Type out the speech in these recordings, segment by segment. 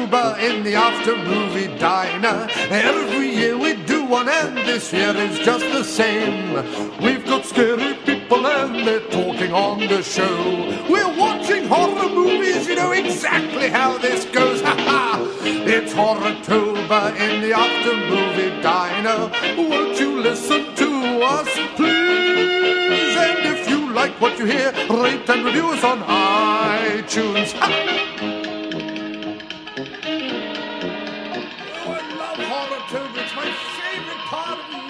horrotober in the after-movie diner. Every year we do one, and this year is just the same. We've got scary people and they're talking on the show. We're watching horror movies, you know exactly how this goes. Ha ha! It's horrotober in the after-movie diner. Won't you listen to us, please? And if you like what you hear, rate and review us on iTunes. Ha! Oh, I love horrotober. It's my favorite part of the year.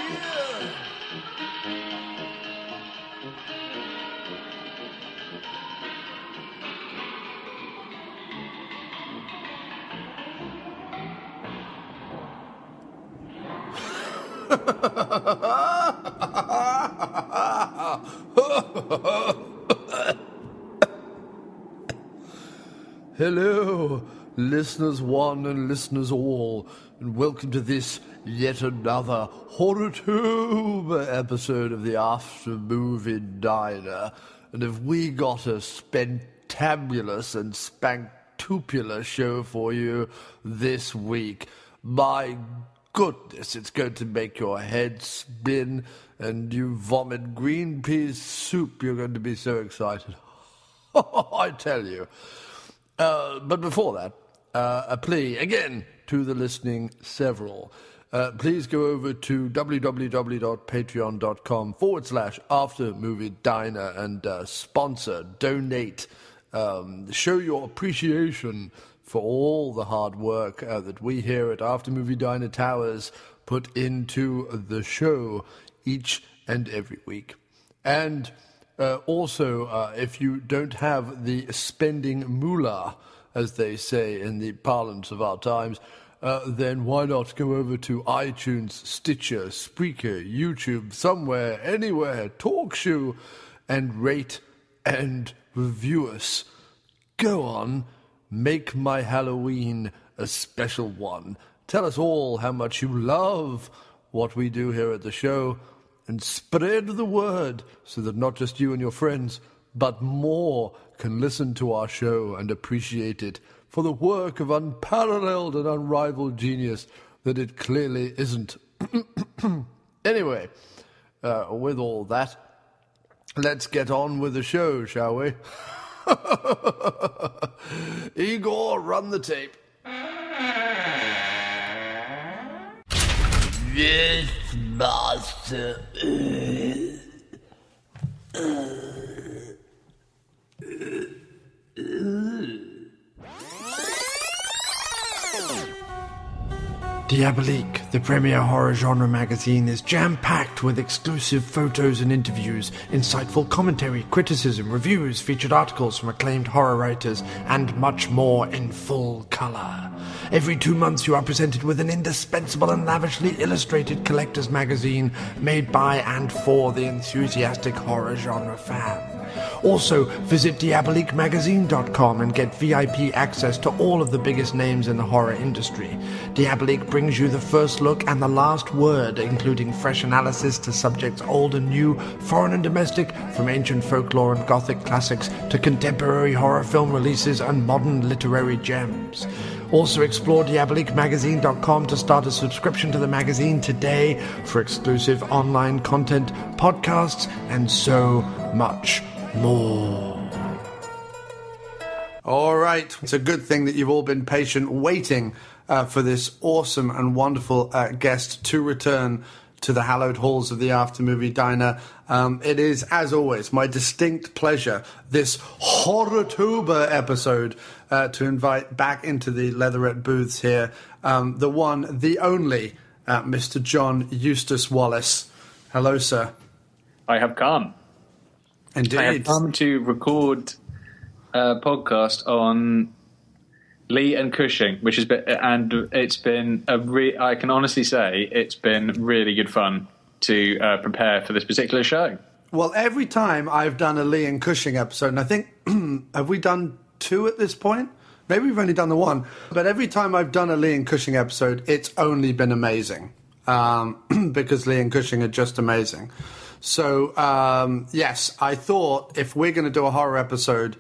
Hello, listeners one and listeners all, and welcome to this yet another horrotober episode of the After Movie Diner. And have we got a spentabulous and spanktupular show for you this week? My goodness, it's going to make your head spin and you vomit green pea soup. You're going to be so excited. I tell you. But before that, a plea again to the listening several. Please go over to www.patreon.com/aftermoviediner and sponsor, donate, show your appreciation for all the hard work that we here at After Movie Diner Towers put into the show each and every week. And also, if you don't have the spending moolah, as they say in the parlance of our times, then why not go over to iTunes, Stitcher, Spreaker, YouTube, somewhere, anywhere, TalkShoe, and rate and review us. Go on, make my Halloween a special one. Tell us all how much you love what we do here at the show, and spread the word so that not just you and your friends, but more can listen to our show and appreciate it for the work of unparalleled and unrivaled genius that it clearly isn't. Anyway, with all that, let's get on with the show, shall we? Igor, run the tape. Yes, master. Diabolique, the premier horror genre magazine, is jam-packed with exclusive photos and interviews, insightful commentary, criticism, reviews, featured articles from acclaimed horror writers, and much more in full colour. Every 2 months you are presented with an indispensable and lavishly illustrated collector's magazine made by and for the enthusiastic horror genre fan. Also, visit DiaboliqueMagazine.com and get VIP access to all of the biggest names in the horror industry. Diabolique brings you the first look and the last word, including fresh analysis to subjects old and new, foreign and domestic, from ancient folklore and gothic classics to contemporary horror film releases and modern literary gems. Also explore DiaboliqueMagazine.com to start a subscription to the magazine today for exclusive online content, podcasts, and so much more. All right. It's a good thing that you've all been patient waiting for this awesome and wonderful guest to return to the hallowed halls of the After Movie Diner. It is, as always, my distinct pleasure this horrotober episode to invite back into the leatherette booths here the one, the only, Mr. Jon Eustace Wallace. Hello, sir. I have come. Indeed. I have come to record a podcast on Lee and Cushing, which has been, and it's been I can honestly say it's been really good fun to prepare for this particular show. Well, every time I've done a Lee and Cushing episode, and I think, have we done 2 at this point? Maybe we've only done the 1. But every time I've done a Lee and Cushing episode, it's only been amazing. Because Lee and Cushing are just amazing. So, yes, I thought if we're going to do a horror episode,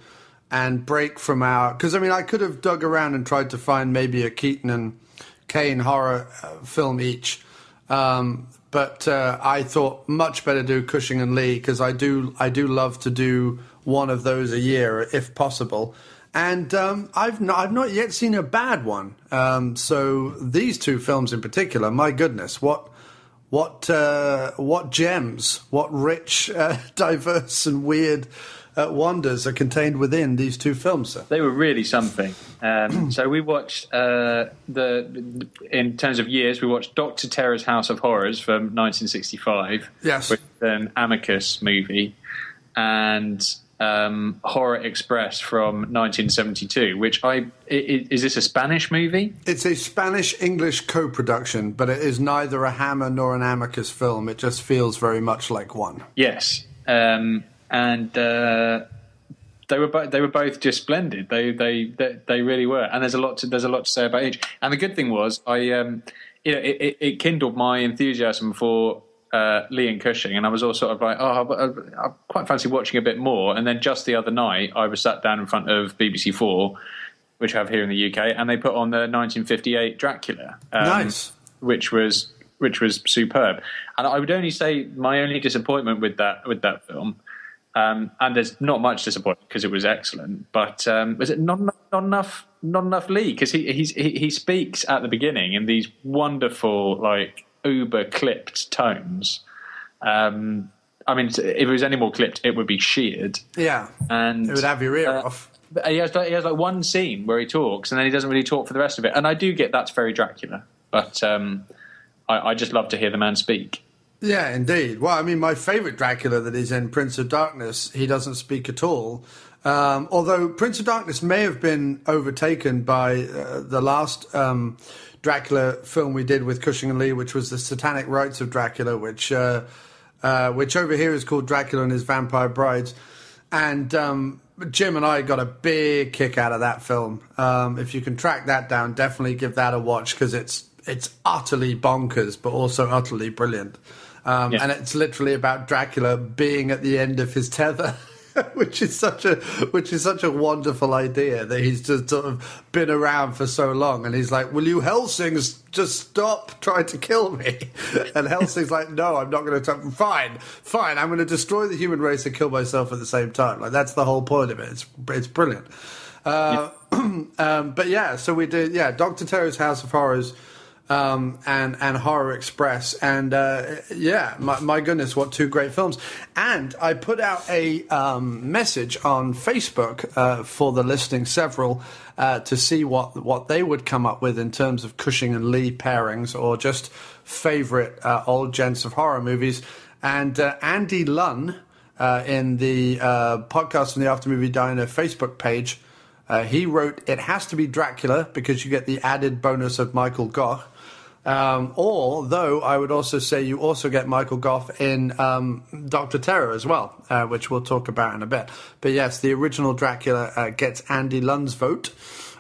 and break from our... Because, I mean, I could have dug around and tried to find maybe a Keaton and Kane horror film each. But I thought much better do Cushing and Lee, because I do love to do one of those a year, if possible. And I've not yet seen a bad one. So these two films in particular, my goodness, what gems, what rich, diverse and weird wonders are contained within these two films, sir. They were really something. So we watched, in terms of years, we watched Dr. Terror's House of Horrors from 1965. Yes. Which is an Amicus movie. And Horror Express from 1972, which is this a Spanish movie? It's a Spanish-English co-production, but it is neither a Hammer nor an Amicus film. It just feels very much like one. Yes. And they were both just splendid. They really were. And there's a lot to say about each. And the good thing was, it kindled my enthusiasm for Lee and Cushing, and I was all sort of like, I quite fancy watching a bit more. And then just the other night, I was sat down in front of BBC4, which I have here in the UK, and they put on the 1958 Dracula, nice, which was superb. And I would only say my only disappointment with that film. And there's not much disappointment because it was excellent, but was it not enough Lee? Because he speaks at the beginning in these wonderful, like, uber clipped tones. I mean, if it was any more clipped, it would be sheared. Yeah, and it would have your ear off. He has like one scene where he talks, and then he doesn't really talk for the rest of it. And I do get that's very Dracula, but I just love to hear the man speak. Yeah, indeed. Well, I mean, my favourite Dracula that is in Prince of Darkness, he doesn't speak at all. Although Prince of Darkness may have been overtaken by the last Dracula film we did with Cushing and Lee, which was the Satanic Rites of Dracula, which over here is called Dracula and His Vampire Brides. And Jim and I got a big kick out of that film. If you can track that down, definitely give that a watch, because it's utterly bonkers, but also utterly brilliant. And it's literally about Dracula being at the end of his tether. which is such a wonderful idea, that he's just sort of been around for so long, and he's like, will you Helsings just stop trying to kill me? And Helsing's like, no, I'm not going to. Fine, I'm going to destroy the human race and kill myself at the same time. Like, that's the whole point of it. It's brilliant. But yeah, so we did Dr. Terror's House of Horrors, and Horror Express, and my goodness, what two great films. And I put out a message on Facebook for the listening several to see what they would come up with in terms of Cushing and Lee pairings, or just favourite old gents of horror movies. And Andy Lunn, in the Podcast from the After Movie Diner Facebook page, he wrote, it has to be Dracula because you get the added bonus of Michael Gough. Although I would also say you also get Michael Gough in Dr. Terror as well, which we'll talk about in a bit. But yes, the original Dracula gets Andy Lunn's vote.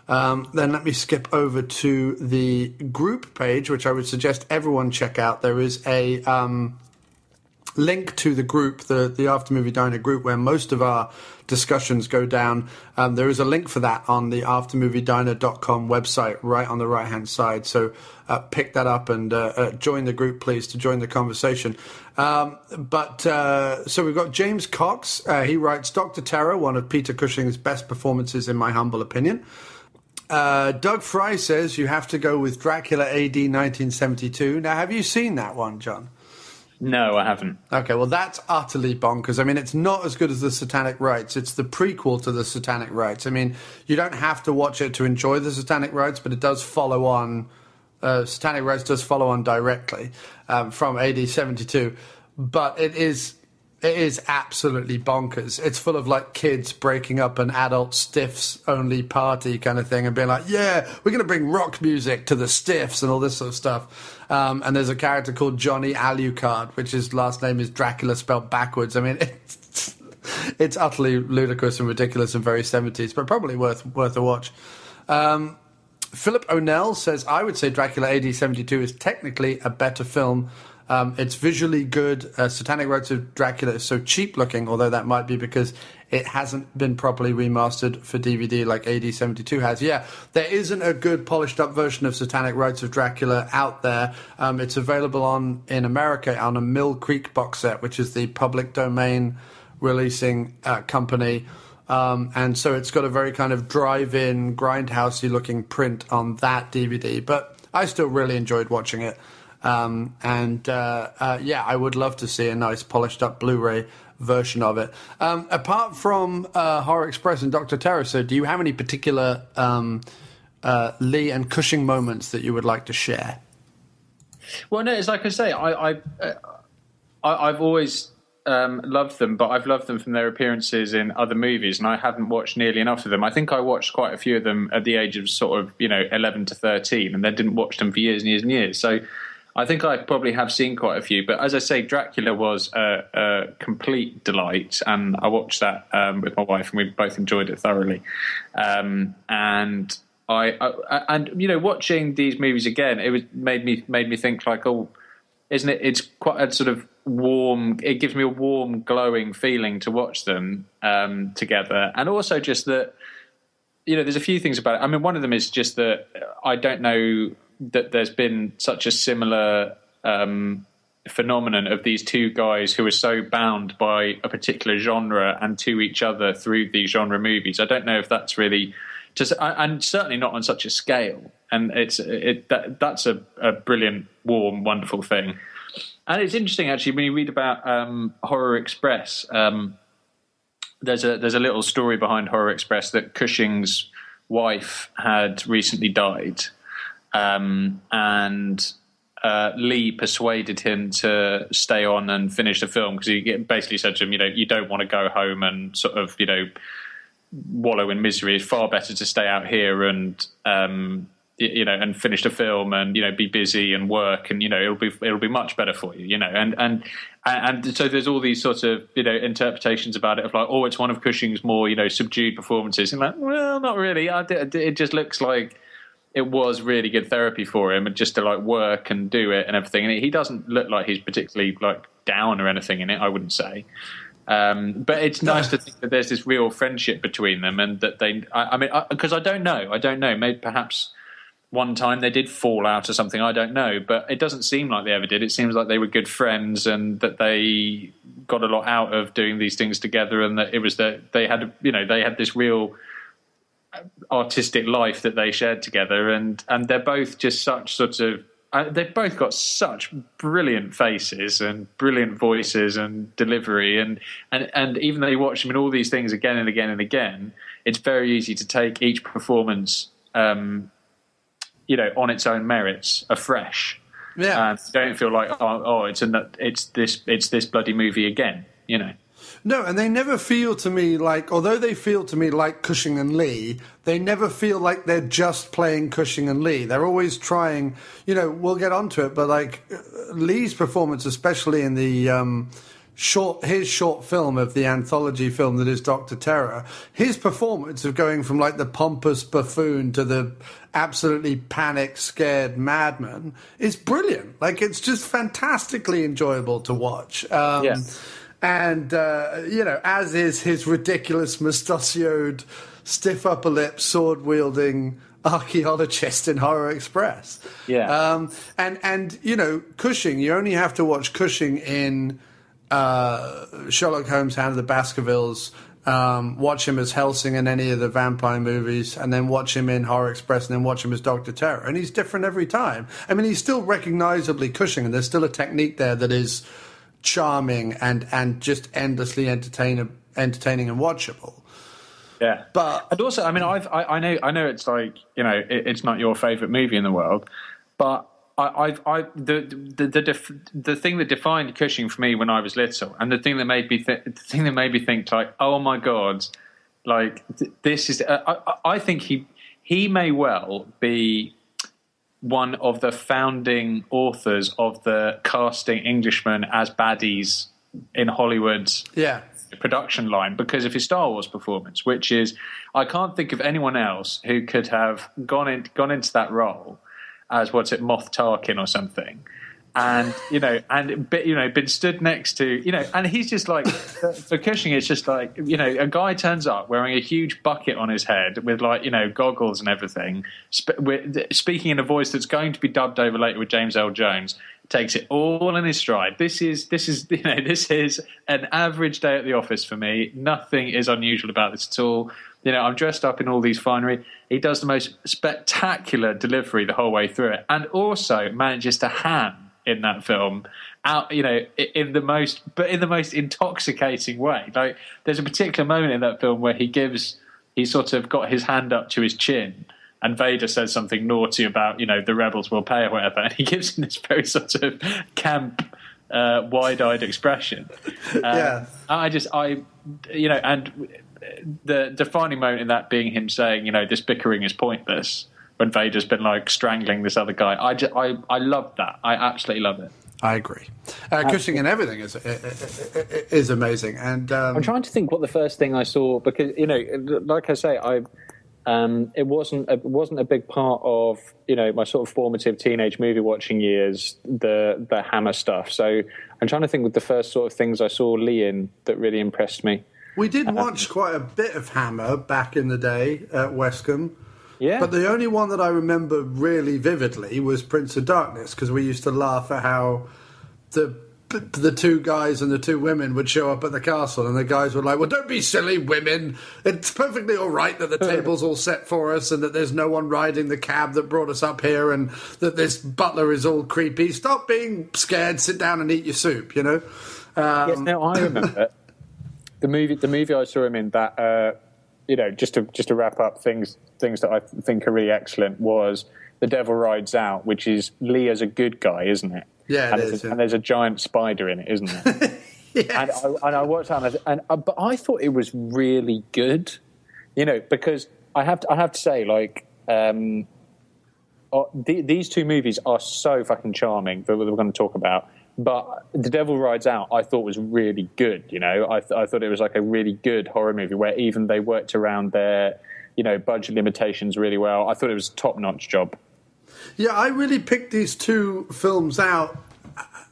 Then let me skip over to the group page, which I would suggest everyone check out. There is a link to the group, the After Movie Diner group, where most of our discussions go down. There is a link for that on the aftermoviediner.com website, right on the right-hand side. So pick that up and join the group, please, to join the conversation. So we've got James Cox. He writes, Dr. Terror, one of Peter Cushing's best performances, in my humble opinion. Doug Fry says you have to go with Dracula AD 1972. Now, have you seen that one, John? No, I haven't. Okay, well, that's utterly bonkers. I mean, it's not as good as the Satanic Rites. It's the prequel to the Satanic Rites. I mean, you don't have to watch it to enjoy the Satanic Rites, but it does follow on. Satanic Rites does follow on directly from AD 72. But it is absolutely bonkers. It's full of, like, kids breaking up an adult stiffs-only party kind of thing and being like, yeah, we're going to bring rock music to the stiffs and all this sort of stuff. And there's a character called Johnny Alucard, which his last name is Dracula spelled backwards. I mean, it's utterly ludicrous and ridiculous and very 70s, but probably worth a watch. Philip O'Neill says, I would say Dracula AD 72 is technically a better film. It's visually good. Satanic Rites of Dracula is so cheap looking, although that might be because it hasn't been properly remastered for DVD like AD-72 has. Yeah, there isn't a good polished up version of Satanic Rites of Dracula out there. It's available in America on a Mill Creek box set, which is the public domain releasing company. And so it's got a very kind of drive-in, grindhousey looking print on that DVD. But I still really enjoyed watching it. I would love to see a nice polished up Blu-ray version of it. Apart from Horror Express and Dr.Terror, so do you have any particular Lee and Cushing moments that you would like to share? Well, no, it's like I say, I've always loved them, but I've loved them from their appearances in other movies, and I haven't watched nearly enough of them. I think I watched quite a few of them at the age of sort of 11 to 13, and then didn't watch them for years and years and years. So I think I probably have seen quite a few, but as I say, Dracula was a complete delight, and I watched that with my wife, and we both enjoyed it thoroughly. And watching these movies again, made me think like, oh, isn't it? It's quite a sort of warm. It gives me a warm, glowing feeling to watch them together, and also just that there's a few things about it. I mean, one of them is just that I don't know that there's been such a similar phenomenon of these two guys who are so bound by a particular genre and to each other through these genre movies. I don't know if that's really just, and certainly not on such a scale. And that's a brilliant, warm, wonderful thing. And it's interesting actually when you read about Horror Express. There's a little story behind Horror Express that Cushing's wife had recently died. And Lee persuaded him to stay on and finish the film because he basically said to him, you don't want to go home and sort of, wallow in misery. It's far better to stay out here and, and finish the film and, be busy and work and, it'll be much better for you, and so there's all these sorts of, interpretations about it of like, oh, it's one of Cushing's more, subdued performances. And like, well, not really. It just looks like it was really good therapy for him, and just to like work and do it and everything. And he doesn't look like he's particularly like down or anything in it, I wouldn't say. But it's nice to think that there's this real friendship between them, and that because I don't know, maybe perhaps one time they did fall out or something, I don't know, but it doesn't seem like they ever did. It seems like they were good friends, and that they got a lot out of doing these things together, and that it was that they had this real artistic life that they shared together, and they're both just such sort of they've both got such brilliant faces and brilliant voices and delivery, and even though you watch them in all these things again and again and again, it's very easy to take each performance on its own merits afresh. Yeah, and don't feel like it's this bloody movie again, No, and they never feel to me like, although they feel to me like Cushing and Lee, they never feel like they're just playing Cushing and Lee. They're always trying, we'll get onto it, but like Lee's performance, especially in the his short film of the anthology film that is Dr.Terror, his performance of going from like the pompous buffoon to the absolutely panic scared madman is brilliant. Like, it's just fantastically enjoyable to watch. Yes. And, as is his ridiculous mustachioed, stiff upper lip, sword-wielding archaeologist in Horror Express. Yeah. Cushing, you only have to watch Cushing in Sherlock Holmes, Hand of the Baskervilles, watch him as Helsing in any of the vampire movies, and then watch him in Horror Express, and then watch him as Dr. Terror. And he's different every time. I mean, he's still recognizably Cushing, and there's still a technique there that is charming and just endlessly entertaining and watchable. Yeah, and also, I mean, I know it's like it's not your favorite movie in the world, but the thing that defined Cushing for me when I was little, and the thing that made me think like, oh my god, like this is I think he may well be one of the founding authors of the casting Englishmen as baddies in Hollywood's production line because of his Star Wars performance, which is, I can't think of anyone else who could have gone into that role as Moff Tarkin or something, and been stood next to, and he's just like, for Cushing, it's just like, a guy turns up wearing a huge bucket on his head with goggles and everything, speaking in a voice that's going to be dubbed over later with James L. Jones, takes it all in his stride. This is an average day at the office for me. Nothing is unusual about this at all. I'm dressed up in all these finery. He does the most spectacular delivery the whole way through it, and also manages to ham in that film out, in the most intoxicating way. Like, there's a particular moment in that film where he sort of got his hand up to his chin, and Vader says something naughty about, the rebels will pay or whatever, and he gives him this very sort of camp, wide-eyed expression. Yeah. And the defining moment in that being him saying, this bickering is pointless, when Vader's been like strangling this other guy. I love that. I absolutely love it. I agree. Cushing and everything is amazing. And I'm trying to think what the first thing I saw, because like I say, it wasn't a big part of my sort of formative teenage movie watching years, the Hammer stuff. So I'm trying to think with the first sort of things I saw Lee in that really impressed me. We did watch quite a bit of Hammer back in the day at Westcombe. Yeah. But the only one that I remember really vividly was Prince of Darkness, because we used to laugh at how the two guys and the two women would show up at the castle, and the guys were like, well, don't be silly, women. It's perfectly all right that the table's all set for us and that there's no one riding the cab that brought us up here and that this butler is all creepy. Stop being scared. Sit down and eat your soup, Yes, now I remember the movie I saw him in that, just to wrap up things that I think are really excellent, was The Devil Rides Out, which is Lee as a good guy, isn't it? Yeah, it is. And there's a giant spider in it, isn't there? Yes. And I watched that, but I thought it was really good, because I have to say, like, these two movies are so fucking charming that we're going to talk about. But The Devil Rides Out, I thought was really good. I thought it was like a really good horror movie where even they worked around their, budget limitations really well. I thought it was a top-notch job. Yeah, I really picked these two films out,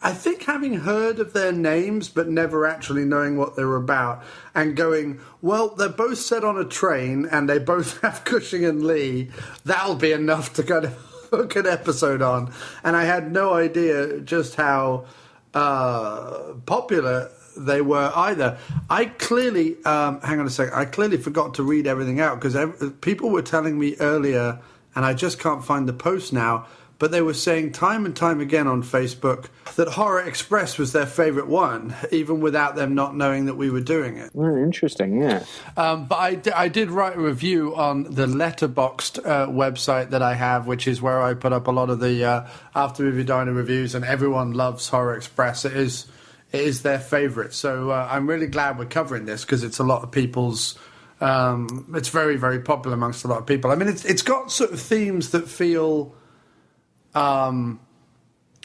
I think having heard of their names but never actually knowing what they were about, and going, well, they're both set on a train and they both have Cushing and Lee. That'll be enough to kind of hook an episode on. And I had no idea just how popular they were either. I clearly, hang on a second, I clearly forgot to read everything out because people were telling me earlier, and I just can't find the post now, but they were saying time and time again on Facebook that Horror Express was their favourite one, even without them not knowing that we were doing it. Interesting, yeah. But I did write a review on the Letterboxd website that I have, which is where I put up a lot of the After Movie Diner reviews, and everyone loves Horror Express. It is their favourite. So I'm really glad we're covering this because it's a lot of people's... it's very, very popular amongst a lot of people. I mean, it's got sort of themes that feel... or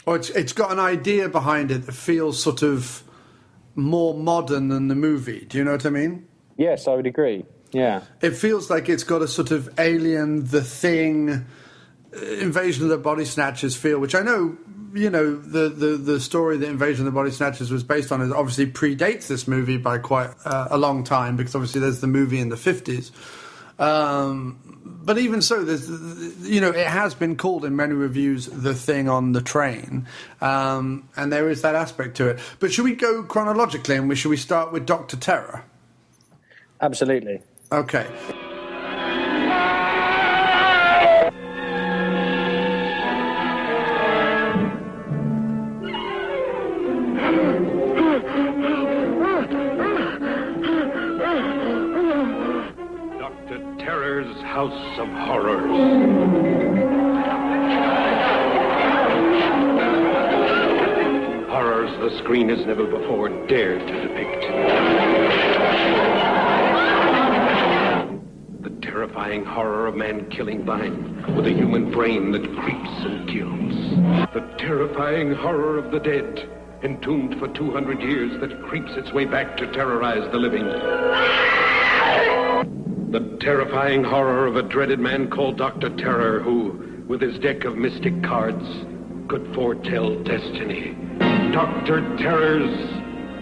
it's got an idea behind it that feels sort of more modern than the movie. Do you know what I mean? Yes, I would agree. Yeah. It feels like it's got a sort of Alien, The Thing, Invasion of the Body Snatchers feel, which I know, the story that Invasion of the Body Snatchers was based on is obviously predates this movie by quite a long time, because obviously there's the movie in the 50s. But even so, there's, it has been called in many reviews The Thing on the Train, and there is that aspect to it. But should we go chronologically, and should we start with Dr. Terror? Absolutely. Okay. House of Horrors. Horrors the screen has never before dared to depict. The terrifying horror of man killing vine with a human brain that creeps and kills. The terrifying horror of the dead, entombed for 200 years, that creeps its way back to terrorize the living. The terrifying horror of a dreaded man called Dr. Terror, who, with his deck of mystic cards, could foretell destiny. Dr. Terror's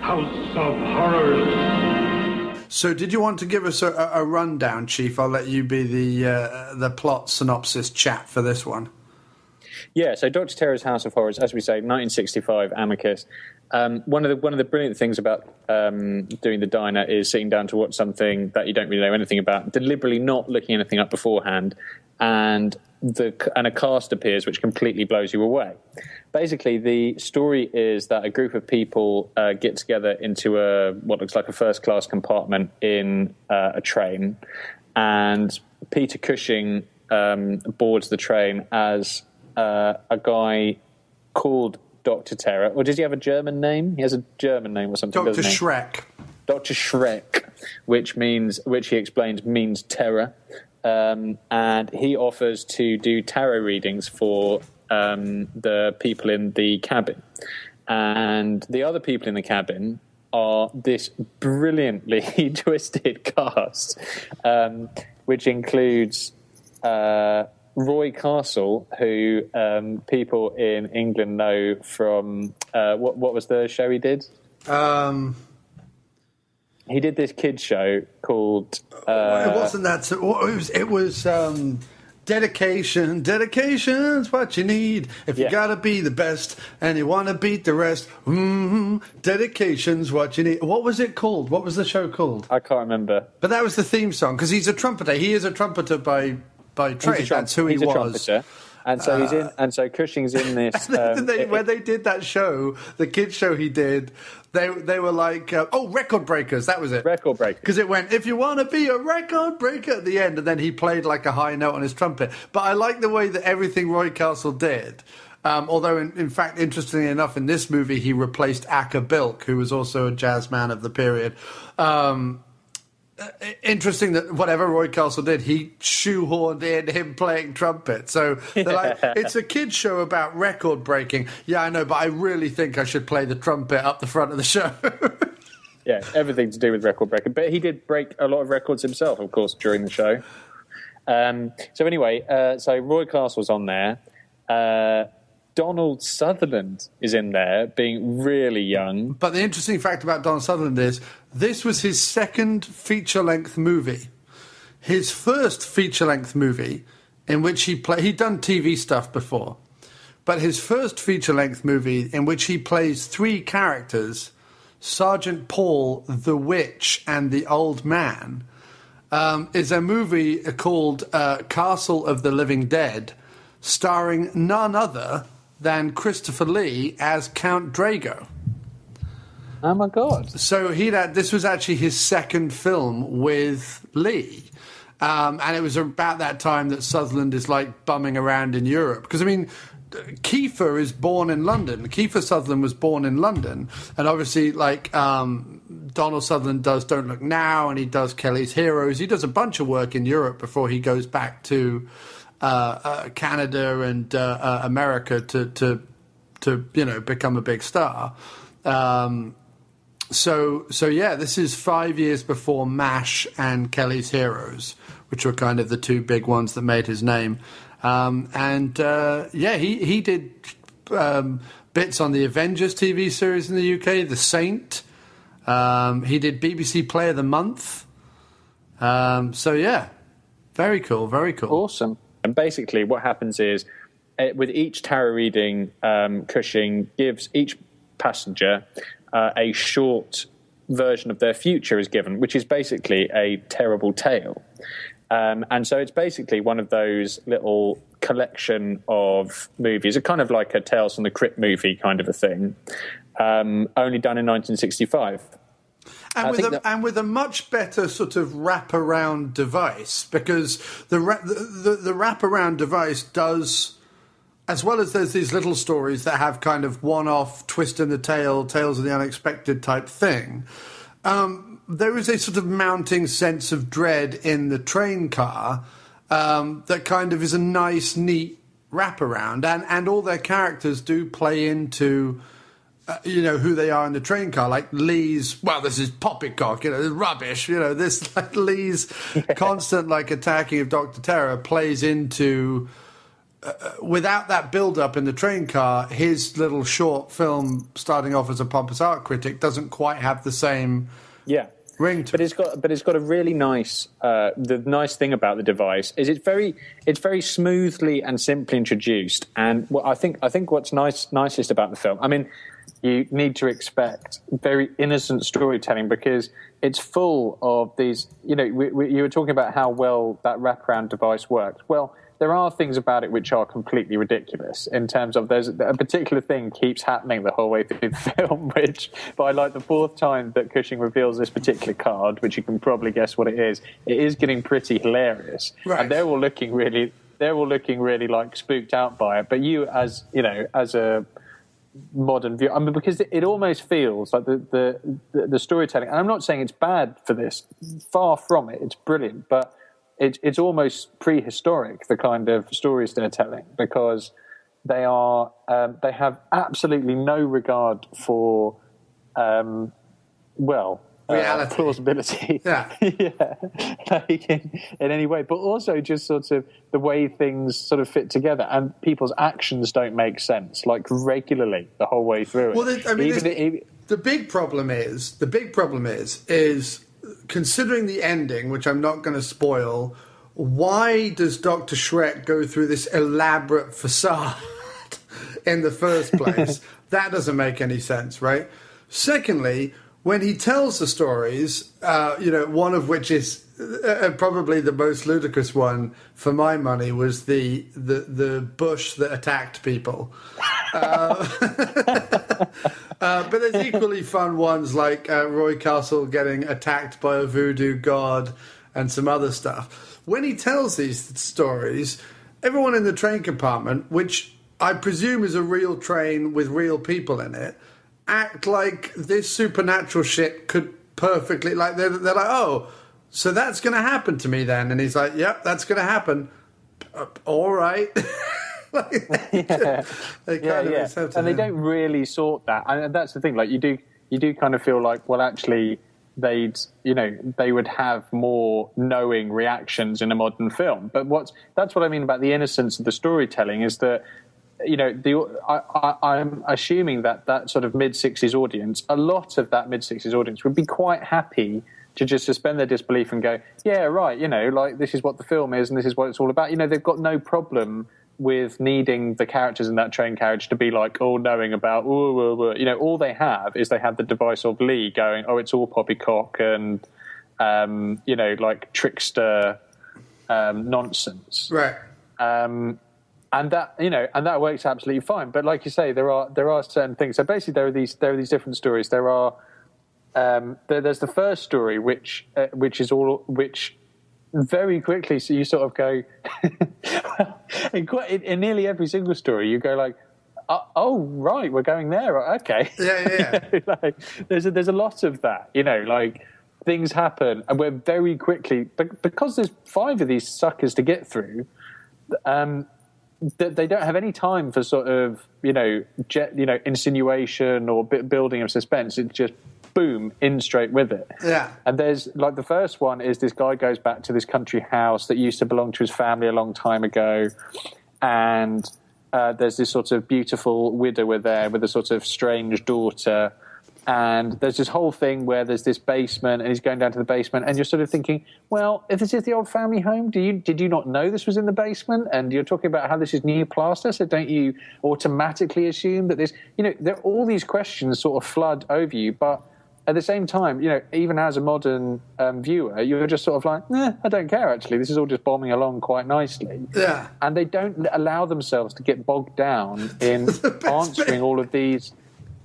House of Horrors. So did you want to give us a rundown, Chief? I'll let you be the plot synopsis chap for this one. Yeah, so Dr. Terror's House of Horrors, as we say, 1965, Amicus. One of the brilliant things about doing the diner is sitting down to watch something that you don't really know anything about, deliberately not looking anything up beforehand, and a cast appears which completely blows you away. Basically, the story is that a group of people get together into what looks like a first-class compartment in a train, and Peter Cushing boards the train as a guy called Dr. Terror. Or does he have a German name? He has a German name or something, Dr. doesn't he? Shrek. Dr. Shrek, which he explains means terror. And he offers to do tarot readings for the people in the cabin. And the other people in the cabin are this brilliantly twisted cast, which includes Roy Castle, who people in England know from what was the show he did? He did this kids show called. It wasn't that. It was dedication. Dedication's what you need if you gotta be the best and you want to beat the rest. Dedication's what you need. What was it called? What was the show called? I can't remember. But that was the theme song because he's a trumpeter. He is a trumpeter by trade. That's who he was. He's a trumpeter. And so he's in, and so Cushing's in this. When they did that show, the kids show he did, they were like, record breakers. That was it. Record breakers. Because it went, if you want to be a record breaker at the end, and then he played like a high note on his trumpet. But I like the way that everything Roy Castle did. Although, in fact, interestingly enough, in this movie, he replaced Acker Bilk, who was also a jazz man of the period. Interesting that whatever Roy Castle did, he shoehorned in him playing trumpet. So they're like, it's a kid's show about record breaking. Yeah, I know, but I really think I should play the trumpet up the front of the show. Yeah, everything to do with record breaking. But he did break a lot of records himself, of course, during the show. So anyway, so Roy Castle's on there. Donald Sutherland is in there, being really young. But the interesting fact about Donald Sutherland is this was his second feature-length movie. His first feature-length movie, in which he'd done TV stuff before, but his first feature-length movie in which he plays three characters, Sergeant Paul, the Witch, and the Old Man, is a movie called Castle of the Living Dead, starring none other than Christopher Lee as Count Drago. Oh my God! So this was actually his second film with Lee, and it was about that time that Sutherland is like bumming around in Europe. Because I mean, Kiefer is born in London. Kiefer Sutherland was born in London, and obviously, like Donald Sutherland does Don't Look Now, and he does Kelly's Heroes. He does a bunch of work in Europe before he goes back to Canada and America to become a big star. So yeah, this is 5 years before MASH and Kelly's Heroes, which were kind of the two big ones that made his name. He did bits on the Avengers TV series in the UK, The Saint. He did BBC Play of the Month. So yeah, very cool, very cool. Awesome. And basically what happens is, with each tarot reading, Cushing gives each passenger a short version of their future is given, which is basically a terrible tale. And so it's basically one of those little collection of movies, a kind of like a Tales from the Crypt movie kind of a thing, only done in 1965. And with a much better sort of wraparound device, because the wraparound device does, as well as there's these little stories that have kind of one-off twist in the tail, tales of the unexpected type thing. There is a sort of mounting sense of dread in the train car that kind of is a nice, neat wraparound, and all their characters do play into who they are in the train car. Like Lee's, well, this is poppycock, this rubbish. This Lee's constant attacking of Dr. Terror plays into without that build-up in the train car, his little short film starting off as a pompous art critic doesn't quite have the same ring to it. But it's got a really nice. The nice thing about the device is it's very smoothly and simply introduced. And I think what's nicest about the film, I mean, you need to expect very innocent storytelling because it's full of these. You know, you were talking about how well that wraparound device works. Well, there are things about it which are completely ridiculous in terms of there's a particular thing keeps happening the whole way through the film, which by like the fourth time that Cushing reveals this particular card, which you can probably guess what it is getting pretty hilarious. Right. And they're all looking really like spooked out by it. But you as a modern viewer, I mean, because it almost feels like the storytelling, and I'm not saying it's bad for this, far from it, it's brilliant, but it's almost prehistoric, the kind of stories they're telling, because they have absolutely no regard for reality, plausibility, like in any way, but also just sort of the way things sort of fit together, and people's actions don't make sense, like regularly the whole way through it. Well, the big problem is considering the ending, which I'm not going to spoil. Why does Dr. Shrek go through this elaborate facade in the first place? That doesn't make any sense, right? Secondly, when he tells the stories, one of which is probably the most ludicrous one for my money was the bush that attacked people. But there's equally fun ones like Roy Castle getting attacked by a voodoo god and some other stuff. When he tells these stories, everyone in the train compartment, which I presume is a real train with real people in it, act like this supernatural shit could perfectly, like they're like, oh, so that's going to happen to me then. And he's like, yep, that's going to happen. All right. And they don't really sort that, and that's the thing. Like you do kind of feel like, well, actually, they would have more knowing reactions in a modern film. But that's what I mean about the innocence of the storytelling is that, I'm assuming that sort of mid-60s audience, a lot of that mid-60s audience would be quite happy to just suspend their disbelief and go, yeah, right, like this is what the film is and this is what it's all about. They've got no problem with needing the characters in that train carriage to be like all knowing about, all they have is they have the device of Lee going, oh, it's all poppycock and, like trickster nonsense. Right. And that works absolutely fine. But like you say, there are certain things. So basically there are these different stories. There's the first story, which very quickly, so you sort of go in nearly every single story, you go like, oh right, we're going there, okay. Yeah. Like, there's a lot of that, like things happen, and we're very quickly, because there's 5 of these suckers to get through. They don't have any time for sort of insinuation or building of suspense. It's just boom, in straight with it. Yeah. And there's like the first one is this guy goes back to this country house that used to belong to his family a long time ago, and there's this sort of beautiful widower there with a sort of strange daughter, and there's this whole thing where there's this basement and he's going down to the basement, and you're sort of thinking, well, if this is the old family home, did you not know this was in the basement? And you're talking about how this is new plaster, so don't you automatically assume that this, there are all these questions sort of flood over you, but at the same time, even as a modern viewer, you're just sort of like, I don't care, actually. This is all just bombing along quite nicely. Yeah. And they don't allow themselves to get bogged down in answering all of these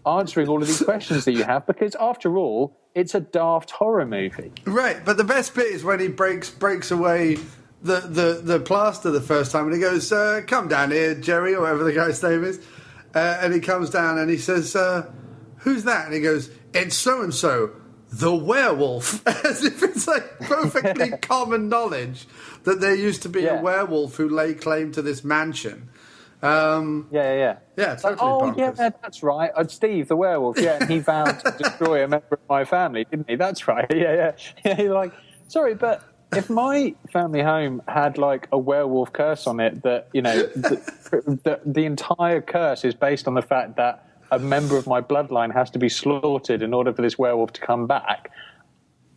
questions that you have, because after all, it's a daft horror movie. Right, but the best bit is when he breaks away the plaster the first time, and he goes, come down here, Jerry, or whatever the guy's name is. And he comes down and he says, who's that? And he goes, it's so-and-so, the werewolf. As if it's like perfectly common knowledge that there used to be a werewolf who lay claim to this mansion. Yeah, totally bonkers. Yeah, that's right. Steve, the werewolf, and he vowed to destroy a member of my family, didn't he? That's right. Yeah. You're like, sorry, but if my family home had like a werewolf curse on it, that the entire curse is based on the fact that a member of my bloodline has to be slaughtered in order for this werewolf to come back,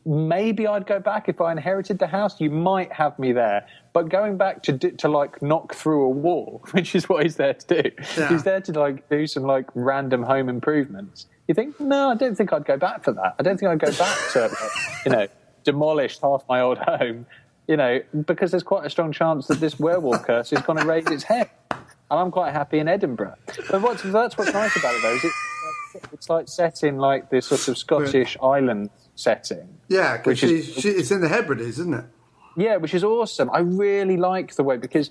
maybe I'd go back. If I inherited the house, you might have me there. But going back to like knock through a wall, which is what he's there to do. Yeah. He's there to like do some like random home improvements. You think, no, I don't think I'd go back for that. I don't think I'd go back to, demolish half my old home, because there's quite a strong chance that this werewolf curse is going to raise its head. And I'm quite happy in Edinburgh. But that's what's nice about it, though, is it's like set in like this sort of Scottish island setting. Yeah, because it's in the Hebrides, isn't it? Yeah, which is awesome. I really like the way, because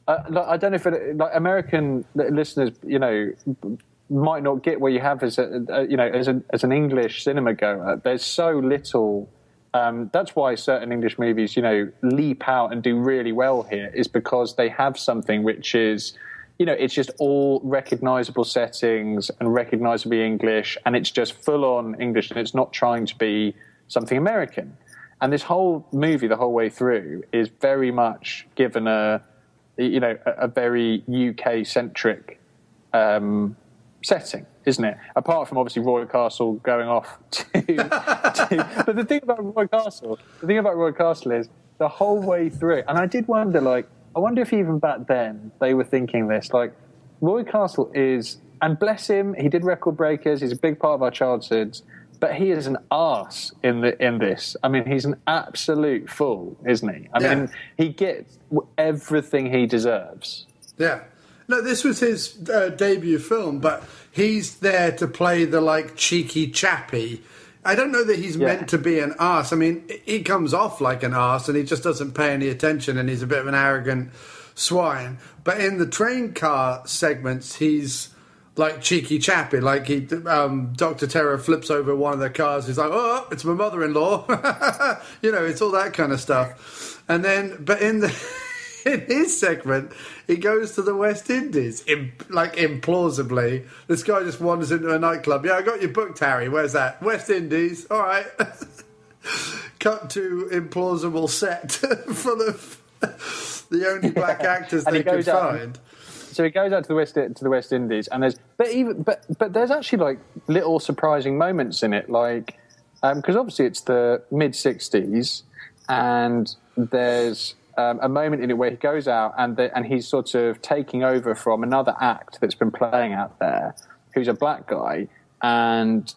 I don't know if American listeners, might not get what you have as an English cinema goer. There's so little. That's why certain English movies, leap out and do really well here, is because they have something which is, it's just all recognisable settings and recognisably English, and it's just full on English, and it's not trying to be something American. And this whole movie, the whole way through, is very much given a very UK centric setting, isn't it? Apart from obviously Roy Castle going off to but the thing about Roy Castle is the whole way through, and I did wonder, I wonder if even back then they were thinking this, Roy Castle is, and bless him, he did Record Breakers, he's a big part of our childhoods, but he is an arse in this. I mean, he's an absolute fool, isn't he? I mean, he gets everything he deserves. Yeah. No, this was his debut film, but he's there to play the, cheeky chappy. I don't know that he's meant to be an arse. I mean, he comes off like an arse, and he just doesn't pay any attention, and he's a bit of an arrogant swine. But in the train car segments, he's cheeky chappy. Dr. Terror flips over one of their cars. He's like, oh, it's my mother-in-law. It's all that kind of stuff. And then, but in his segment, he goes to the West Indies, implausibly. This guy just wanders into a nightclub. Yeah, I got you booked, Harry. Where's that? West Indies. All right. Cut to implausible set full of the only black actors they could find. So he goes out to the West Indies, and there's actually little surprising moments in it, because obviously it's the mid-60s, and there's a moment in it where he goes out and he's sort of taking over from another act that's been playing out there, who's a black guy, and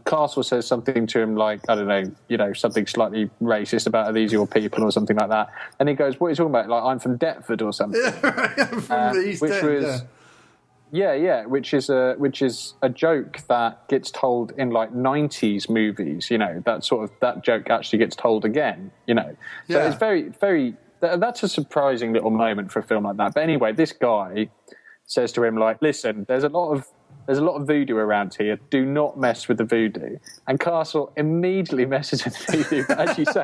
Castle says something to him I don't know, something slightly racist about these your people or something like that, and he goes, "What are you talking about? I'm from Deptford or something." I'm from the East End. Which is a joke that gets told in 90s movies. That joke actually gets told again. So it's very, very. That's a surprising little moment for a film like that. But anyway, this guy says to him "Listen, there's a lot of voodoo around here. Do not mess with the voodoo." And Castle immediately messes with the voodoo, as you say,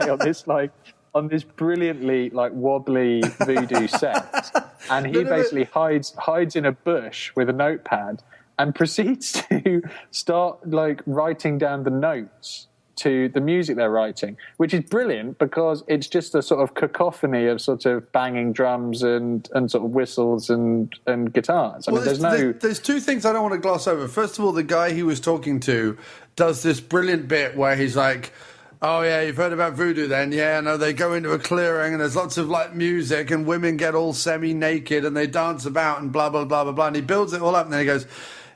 on this brilliantly wobbly voodoo set, and he basically hides in a bush with a notepad and proceeds to start writing down the notes to the music they're writing, which is brilliant because it's just a sort of cacophony of sort of banging drums and sort of whistles and guitars. There's two things I don't want to gloss over. First of all, the guy he was talking to does this brilliant bit where he's like, "Oh yeah, you've heard about voodoo then? Yeah, no, they go into a clearing and there's lots of music and women get all semi-naked and they dance about and blah, blah, blah, blah, blah." And he builds it all up and then he goes,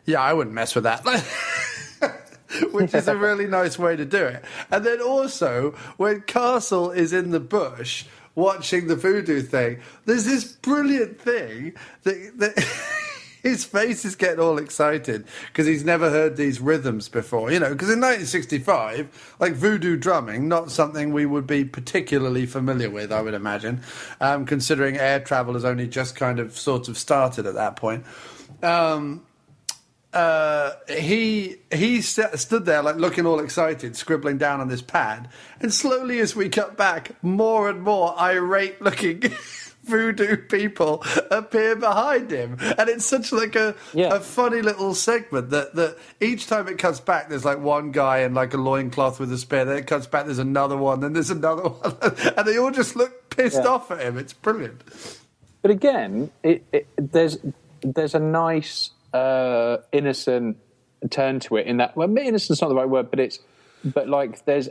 "Yeah, I wouldn't mess with that." Which is a really nice way to do it. And then also, when Castle is in the bush watching the voodoo thing, there's this brilliant thing that his face is getting all excited because he's never heard these rhythms before. Because in 1965, voodoo drumming, not something we would be particularly familiar with, I would imagine, considering air travel has only just kind of sort of started at that point. He stood there looking all excited, scribbling down on this pad, and slowly as we cut back, more and more irate looking voodoo people appear behind him, and it's such like a funny little segment that each time it cuts back, there's like one guy in like a loincloth with a spear. Then it cuts back, there's another one, then there's another one, and they all just look pissed off at him. It's brilliant. But again, there's a nice innocent turn to it in that. Well, innocent's not the right word, but like there's.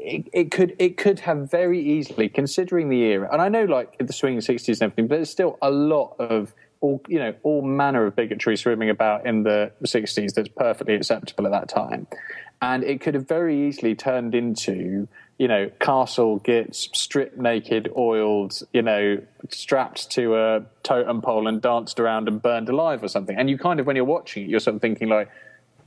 It could have very easily, considering the era, and I know like the swinging 60s and everything, but there's still a lot of all manner of bigotry swimming about in the 60s that's perfectly acceptable at that time, and it could have very easily turned into Castle gets stripped naked, oiled, strapped to a totem pole and danced around and burned alive or something, and you kind of when you're watching it, you're sort of thinking like,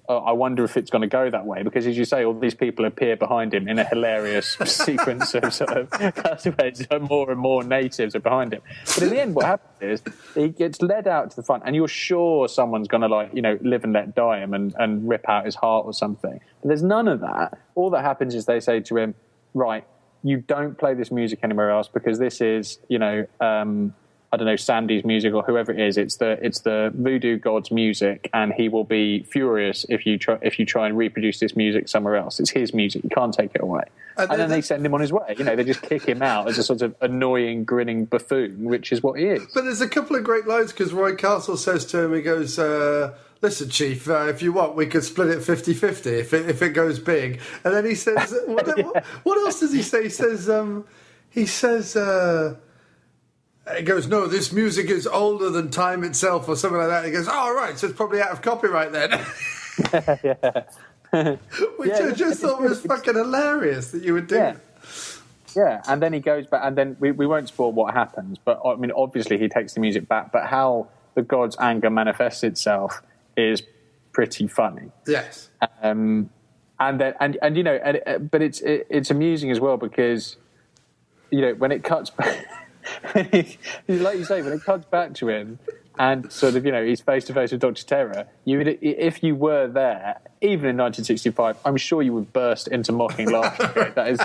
oh, I wonder if it's going to go that way, because as you say, all these people appear behind him in a hilarious sequence of sort of cutaways, more and more natives are behind him. But in the end, what happens is he gets led out to the front, and you're sure someone's going to live and let die him and rip out his heart or something. But there's none of that. All that happens is they say to him, right, you don't play this music anywhere else because this is, I don't know, Sandy's music or whoever it is. It's the voodoo god's music, and he will be furious if you try and reproduce this music somewhere else. It's his music; you can't take it away. And then they send him on his way. They just kick him out as a sort of annoying, grinning buffoon, which is what he is. But there's a couple of great lines because Roy Castle says to him, he goes, "Listen, Chief, if you want, we could split it 50-50 if it goes big." And then he says, "What else does he say?" He says. He goes, "No, this music is older than time itself," or something like that. He goes, "Oh, right, so it's probably out of copyright then." Which I just thought was fucking hilarious that you would do. Yeah, and then he goes back, and then we won't spoil what happens, but I mean, obviously he takes the music back, but how the god's anger manifests itself is pretty funny. Yes. But it's amusing as well because, when it cuts back... like you say, when it comes back to him and sort of, he's face to face with Dr. Terror, if you were there, even in 1965, I'm sure you would burst into mocking laughter. That is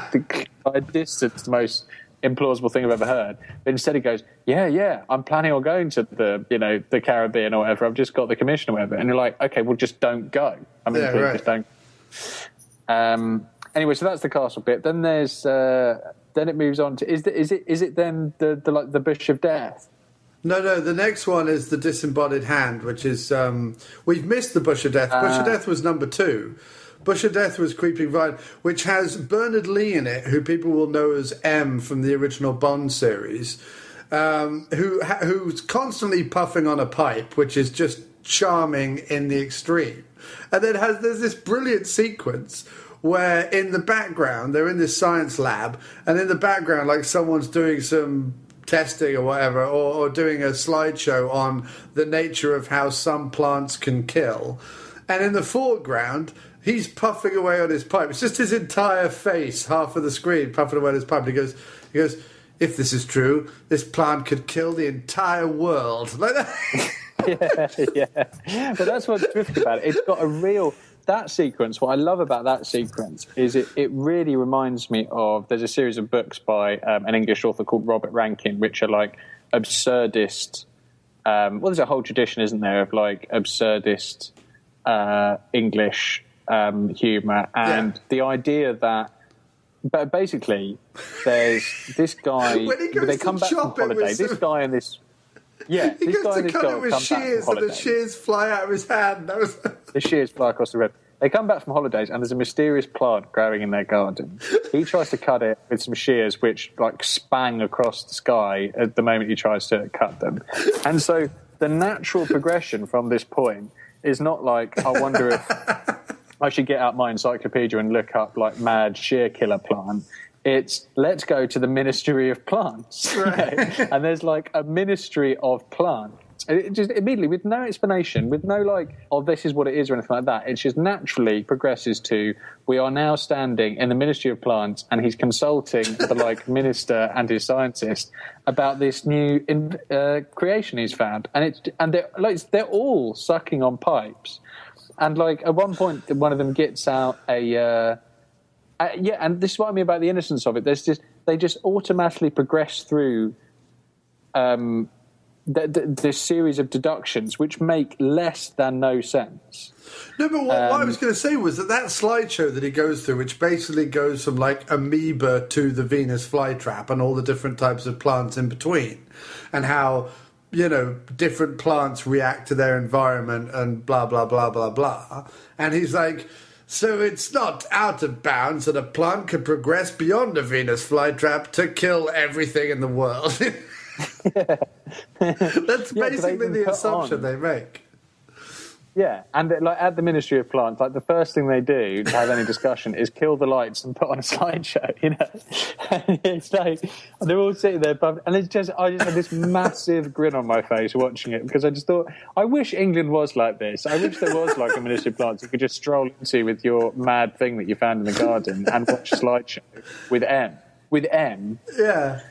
by a distance the most implausible thing I've ever heard. But instead he goes, yeah, I'm planning on going to the Caribbean or whatever. I've just got the commission or whatever. And you're like, okay, well, just don't go. I mean, just don't. Anyway, so that's the castle bit. Then there's... Then it moves on to is it then the Bush of Death? No. The next one is the Disembodied Hand, which is we've missed the Bush of Death. Bush of Death was number 2. Bush of Death was Creeping Vine, which has Bernard Lee in it, who people will know as M from the original Bond series, who's constantly puffing on a pipe, which is just charming in the extreme. And then there's this brilliant sequence where in the background, they're in this science lab, and in the background, like someone's doing some testing or whatever, or doing a slideshow on the nature of how some plants can kill. And in the foreground, he's puffing away on his pipe. It's just his entire face, half of the screen, puffing away on his pipe. And he goes, if this is true, this plant could kill the entire world. Like that. yeah. But that's what's terrific about it. It's got a real... That sequence, what I love about that sequence is it really reminds me of... There's a series of books by an English author called Robert Rankin, which are like absurdist... there's a whole tradition, isn't there, of like absurdist English humour. And the idea that... But basically, there's this guy... they come back from holiday. This guy and this... Yeah, he goes to cut it with shears, and the shears fly out of his hand. The shears fly across the road. They come back from holidays, and there's a mysterious plant growing in their garden. He tries to cut it with some shears, which like spang across the sky at the moment he tries to cut them. And so the natural progression from this point is not like, I wonder if I should get out my encyclopedia and look up like mad shear killer plant. It's let's go to the Ministry of Plants. Right. And there's like a Ministry of Plants. It just immediately, with no explanation, with no like, oh, this is what it is or anything like that, it just naturally progresses to, we are now standing in the Ministry of Plants, and he's consulting the like minister and his scientist about this new creation he's found. And they're all sucking on pipes. And like at one point, one of them gets out a... and this is what I mean about the innocence of it. They just automatically progress through this series of deductions which make less than no sense. No, but what I was going to say was that slideshow that he goes through, which basically goes from like amoeba to the Venus flytrap and all the different types of plants in between, and how, you know, different plants react to their environment and blah, blah, blah, blah, blah. And he's like, so it's not out of bounds that a plant could progress beyond a Venus flytrap to kill everything in the world. That's basically the assumption they make. Yeah, and like at the Ministry of Plants, like the first thing they do to have any discussion is kill the lights and put on a slideshow, you know. And it's like they're all sitting there, and I just had this massive grin on my face watching it, because I just thought, I wish England was like this. I wish there was like a Ministry of Plants you could just stroll into with your mad thing that you found in the garden and watch a slideshow with M. Yeah.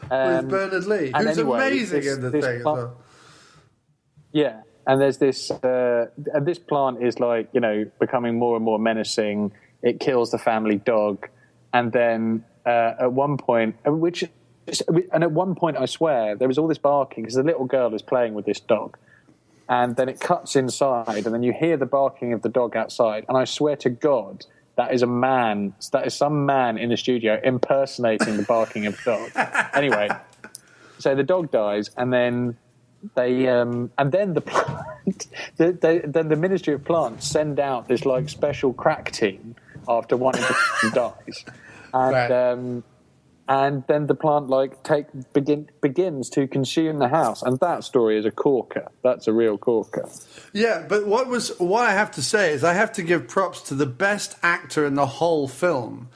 With Bernard Lee, who's amazing in the thing as well. Yeah. And there's this, and this plant is like, you know, becoming more and more menacing. It kills the family dog, and then at one point, I swear there was all this barking because the little girl is playing with this dog, and then it cuts inside, and then you hear the barking of the dog outside, and I swear to God, that is some man in the studio impersonating the barking of the dog. Anyway, so the dog dies, and then. Then the plant, then the Ministry of Plants send out this like special crack team after one of them dies, and then the plant like begins to consume the house, and that story is a corker. That's a real corker. Yeah, but what I have to say is I have to give props to the best actor in the whole film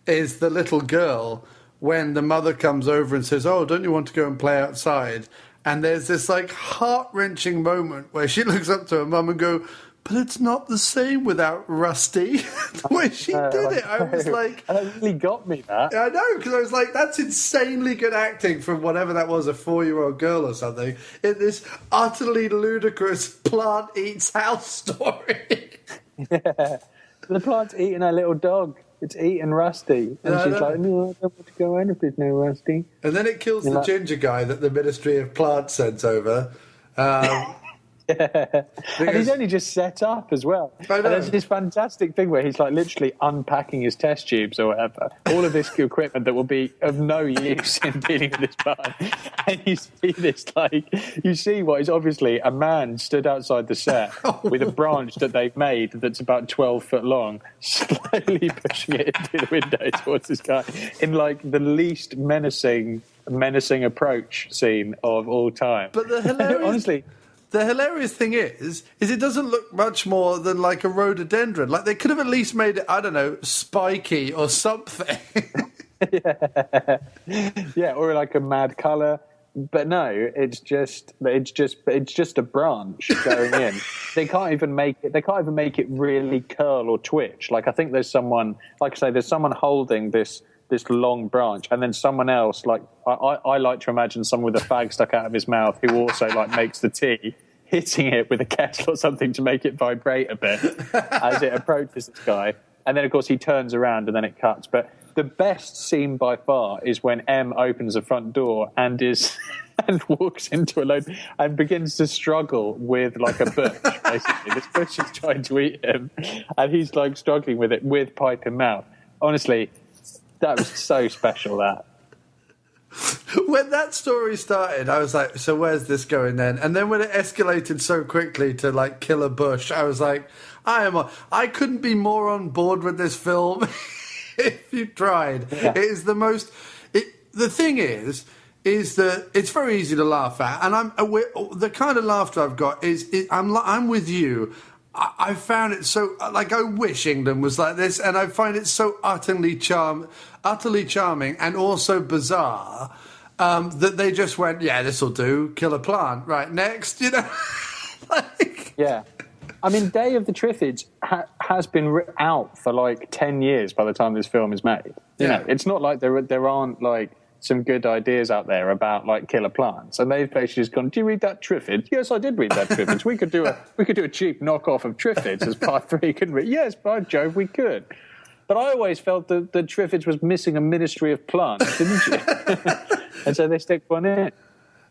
is the little girl when the mother comes over and says, "Oh, don't you want to go and play outside?" And there's this like heart-wrenching moment where she looks up to her mum and go, "But it's not the same without Rusty." The way she did it, I was like... And it really got me, that. I know, because I was like, that's insanely good acting from whatever that was, a 4-year-old girl or something, in this utterly ludicrous plant eats house story. Yeah. The plant's eating her little dog. It's eating Rusty. And she's like, "No, I don't want to go in if there's no Rusty." And then it kills the ginger guy that the Ministry of Plants sent over. Yeah. And he's only just set up as well. I know. And there's this fantastic thing where he's like literally unpacking his test tubes or whatever. All of this equipment that will be of no use in dealing with this plant. And you see this, like, you see what is obviously a man stood outside the set with a branch that they've made that's about 12 foot long, slowly pushing it into the window towards this guy in like the least menacing approach scene of all time. But the hilarious... honestly... The hilarious thing is it doesn't look much more than like a rhododendron. Like they could have at least made it, I don't know, spiky or something. Yeah, or like a mad colour. But no, it's just a branch going in. They can't even make it really curl or twitch. Like I think there's someone, like I say, there's someone holding this long branch, and then someone else, like I like to imagine someone with a fag stuck out of his mouth who also like makes the tea, hitting it with a kettle or something to make it vibrate a bit as it approaches this guy. And then of course he turns around and then it cuts. But the best scene by far is when M opens the front door and walks into a load and begins to struggle with like a bush. Basically, this bush is trying to eat him, and he's like struggling with it with pipe in mouth. Honestly, that was so special, that. When that story started, I was like, so where's this going then? And then when it escalated so quickly to, like, kill a bush, I was like, I couldn't be more on board with this film if you tried. Yeah. It is the most... the thing is that it's very easy to laugh at, and the kind of laughter I've got is I'm with you. I found it so, like, I wish England was like this, and I find it so utterly charming and also bizarre that they just went, yeah, this'll do, kill a plant, right, next, you know? Like... Yeah. I mean, Day of the Triffids has been out for, like, 10 years by the time this film is made. You know, it's not like there aren't, like, some good ideas out there about like killer plants, and they've basically just gone, "Do you read that Triffids?" "Yes, I did read that Triffids." We could do a cheap knockoff of Triffids as part 3, couldn't we? "Yes, by Jove, we could." But I always felt that Triffids was missing a Ministry of Plants, didn't you? And so they stick one in.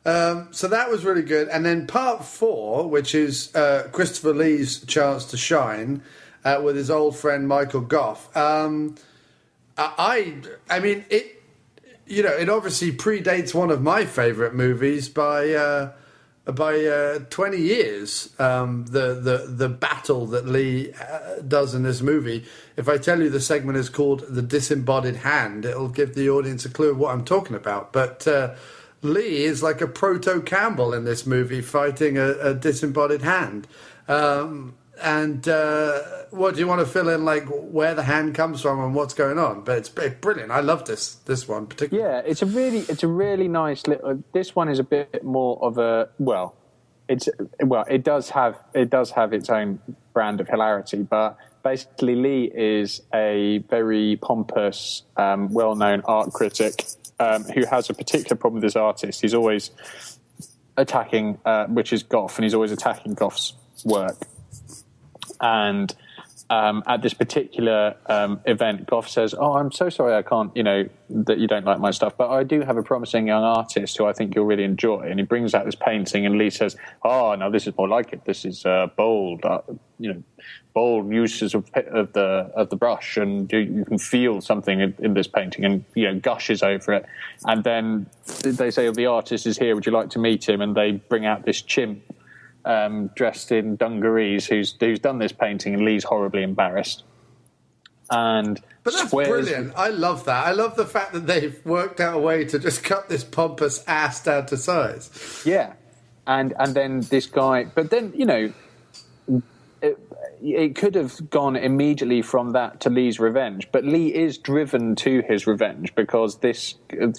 So that was really good. And then part 4, which is Christopher Lee's chance to shine with his old friend Michael Gough. I mean, it obviously predates one of my favourite movies by 20 years. The battle that Lee does in this movie. If I tell you the segment is called The Disembodied Hand, it'll give the audience a clue of what I'm talking about. But Lee is like a proto-Campbell in this movie fighting a disembodied hand. What do you want to fill in, like where the hand comes from and what's going on? But it's brilliant. I love this one particularly. Yeah, it's a really nice little. This one is a bit more of a it does have its own brand of hilarity, but basically Lee is a very pompous, well-known art critic who has a particular problem with this artist. He's always attacking, which is Gough, and he's always attacking Gough's work. And at this particular event, Gough says, "Oh, I'm so sorry I can't, that you don't like my stuff, but I do have a promising young artist who I think you'll really enjoy." And he brings out this painting, and Lee says, "Oh, no, this is more like it. This is bold, bold uses of the brush, and you can feel something in this painting," and gushes over it. And then they say, "Oh, the artist is here. Would you like to meet him?" And they bring out this chimp dressed in dungarees who's done this painting, and Lee's horribly embarrassed. But that's brilliant. I love that. I love the fact that they've worked out a way to just cut this pompous ass down to size. Yeah, and then this guy, but then it could have gone immediately from that to Lee's revenge, but Lee is driven to his revenge because this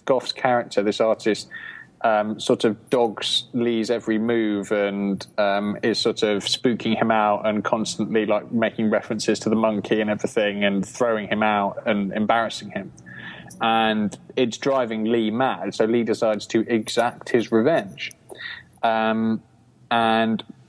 Gough's character, this artist, sort of dogs Lee's every move and is sort of spooking him out and constantly like making references to the monkey and everything and throwing him out and embarrassing him. And it's driving Lee mad. So Lee decides to exact his revenge. And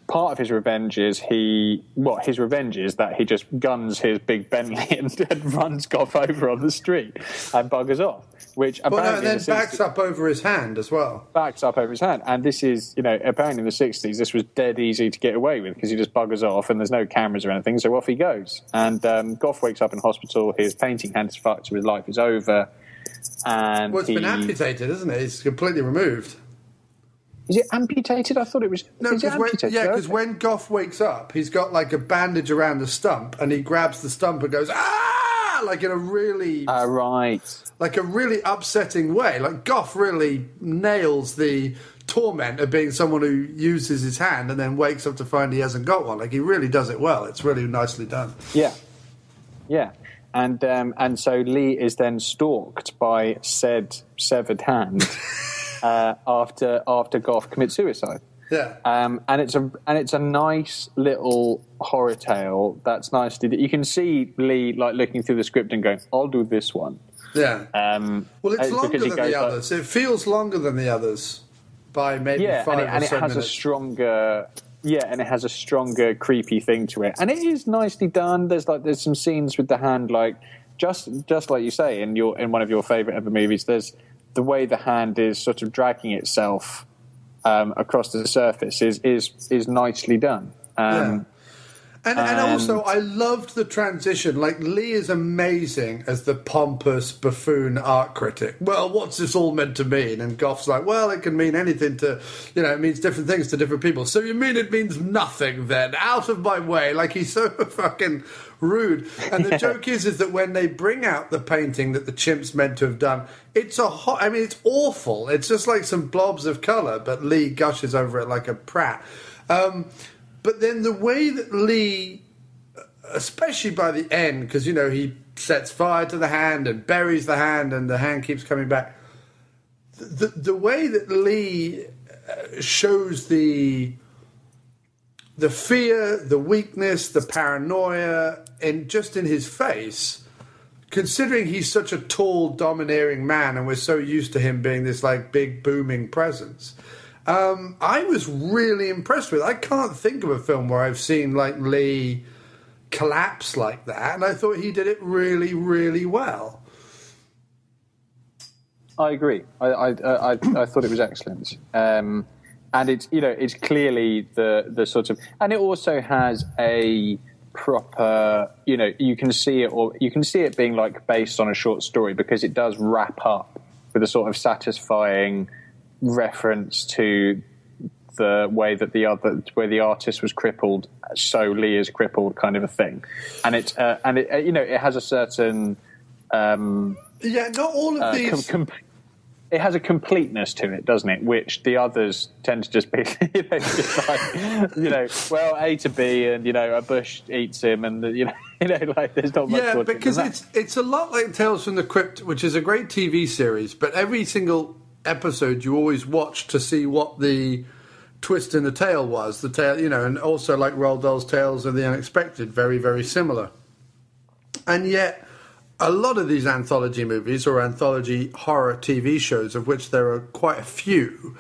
part of his revenge is that he just guns his big Bentley and runs Gough over on the street and buggers off. Which apparently then backs up over his hand as well. Backs up over his hand. And this is, apparently in the 60s, this was dead easy to get away with because he just buggers off and there's no cameras or anything, so off he goes. And Gough wakes up in hospital, his painting hand is fucked, so his life is over. And it's been amputated, isn't it? It's completely removed. Is it amputated? I thought it was... No, because when Gough wakes up, he's got like a bandage around the stump and he grabs the stump and goes, "Ah!" like in a really... right. Like a really upsetting way. Like Gough really nails the torment of being someone who uses his hand and then wakes up to find he hasn't got one. Like he really does it well. It's really nicely done. Yeah. Yeah. And so Lee is then stalked by said severed hand after Gough commits suicide. Yeah. And it's a nice little horror tale that's nicely... You can see Lee like looking through the script and going, "I'll do this one." Yeah. Well, it's longer than the others. It feels longer than the others by maybe 5 or 7 minutes. And it has a stronger creepy thing to it. And it is nicely done. There's some scenes with the hand, like just like you say in one of your favourite ever movies, there's the way the hand is sort of dragging itself across the surface is nicely done. And also, I loved the transition. Like, Lee is amazing as the pompous buffoon art critic. Well, what's this all meant to mean? And Gough's like, well, it can mean anything to, it means different things to different people. So you mean it means nothing then? Out of my way. Like, he's so fucking rude. And the joke is that when they bring out the painting that the chimp's meant to have done, it's it's awful. It's just like some blobs of colour, but Lee gushes over it like a prat. But then the way that Lee, especially by the end, because, he sets fire to the hand and buries the hand and the hand keeps coming back, the way that Lee shows the fear, the weakness, the paranoia, in his face, considering he's such a tall, domineering man and we're so used to him being this, like, big, booming presence... I was really impressed with it. I can't think of a film where I've seen like Lee collapse like that, and I thought he did it really, really well. I agree. I thought it was excellent. And it's, you know, it's clearly the sort of, and it also has a proper, you know, you can see it being like based on a short story, because it does wrap up with a sort of satisfying reference to the way that where the artist was crippled, so Lee is crippled, kind of a thing. And it you know, it has a certain not all of these. It has a completeness to it, doesn't it? Which the others tend to just be, you know, just like, you know, well, A to B, and, you know, a bush eats him, and, you know, like there's not much. Yeah, because it's a lot like Tales from the Crypt, which is a great TV series, but every single episode you always watch to see what the twist in the tale was. The tale, you know, and also like Roald Dahl's Tales of the Unexpected, very, very similar. And yet, a lot of these anthology movies or anthology horror TV shows, of which there are quite a few,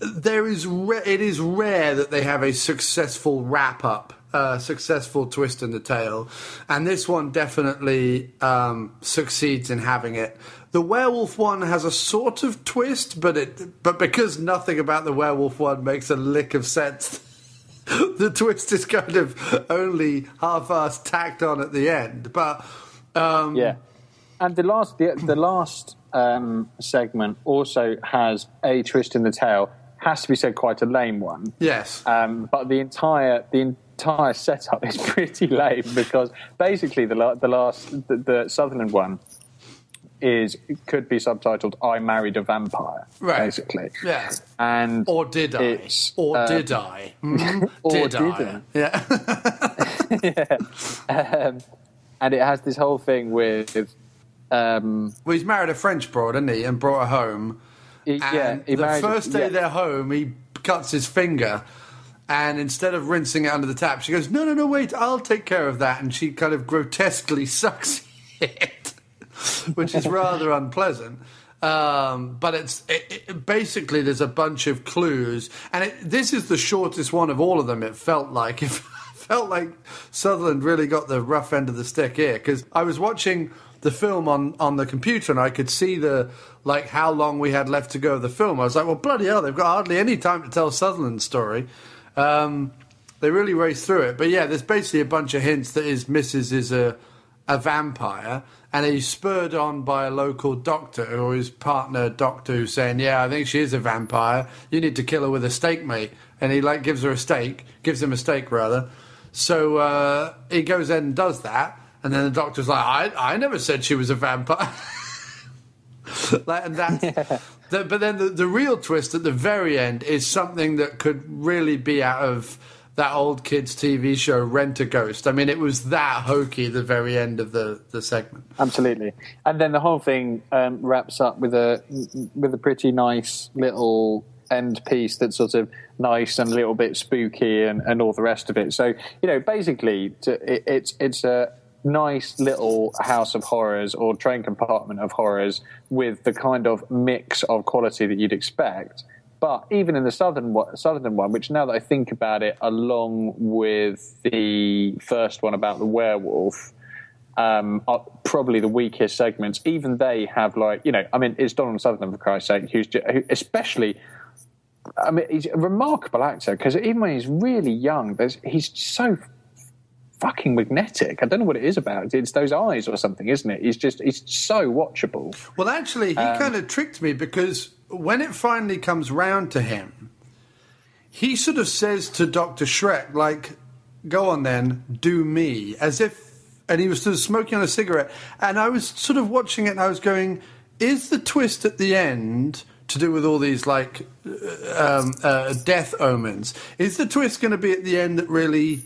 it is rare that they have a successful wrap-up, successful twist in the tale, and this one definitely succeeds in having it. The werewolf one has a sort of twist, but because nothing about the werewolf one makes a lick of sense, the twist is kind of only half-assed tacked on at the end. But yeah, and the last segment also has a twist in the tale. Has to be said, quite a lame one. Yes, but the entire setup is pretty lame, because basically the Sutherland one could be subtitled "I Married a Vampire," right? Basically, yeah. And or did I? Did I? Did I? Yeah. Yeah. And it has this whole thing with. Well, he's married a French broad, isn't he? And brought her home. The first day they're home, he cuts his finger. And instead of rinsing it under the tap, she goes, no, wait, I'll take care of that. And she kind of grotesquely sucks it, which is rather unpleasant. But it's basically there's a bunch of clues. And this is the shortest one of all of them, it felt like. It felt like Sutherland really got the rough end of the stick here. Because I was watching the film on the computer, and I could see how long we had left to go of the film. I was like, well, bloody hell, they've got hardly any time to tell Sutherland's story. They really race through it. But yeah, there's basically a bunch of hints that his missus is a vampire, and he's spurred on by a local doctor, or his partner doctor, who's saying, yeah, I think she is a vampire. You need to kill her with a steak, mate. And he gives him a steak rather. So he goes in and does that, and then the doctor's like, I never said she was a vampire. And that's... Yeah. But then the real twist at the very end is something that could really be out of that old kids' TV show, Rent-A-Ghost. I mean, it was that hokey at the very end of the segment. Absolutely. And then the whole thing wraps up with a pretty nice little end piece that's sort of nice and a little bit spooky and all the rest of it. So, you know, basically it's a nice little house of horrors, or train compartment of horrors, with the kind of mix of quality that you'd expect. But even in the Southern one, which now that I think about it, along with the first one about the werewolf, are probably the weakest segments. Even they have, like, you know, I mean, it's Donald Sutherland, for Christ's sake, who especially, I mean, he's a remarkable actor, because even when he's really young, he's so fucking magnetic. I don't know what it is about it. It's those eyes or something, isn't it? He's so watchable. Well, actually, he kind of tricked me, because when it finally comes round to him, he sort of says to Dr. Schreck, like, go on then, do me, as if, and he was sort of smoking on a cigarette, and I was sort of watching it and I was going, is the twist at the end to do with all these, like, death omens, is the twist going to be at the end that really,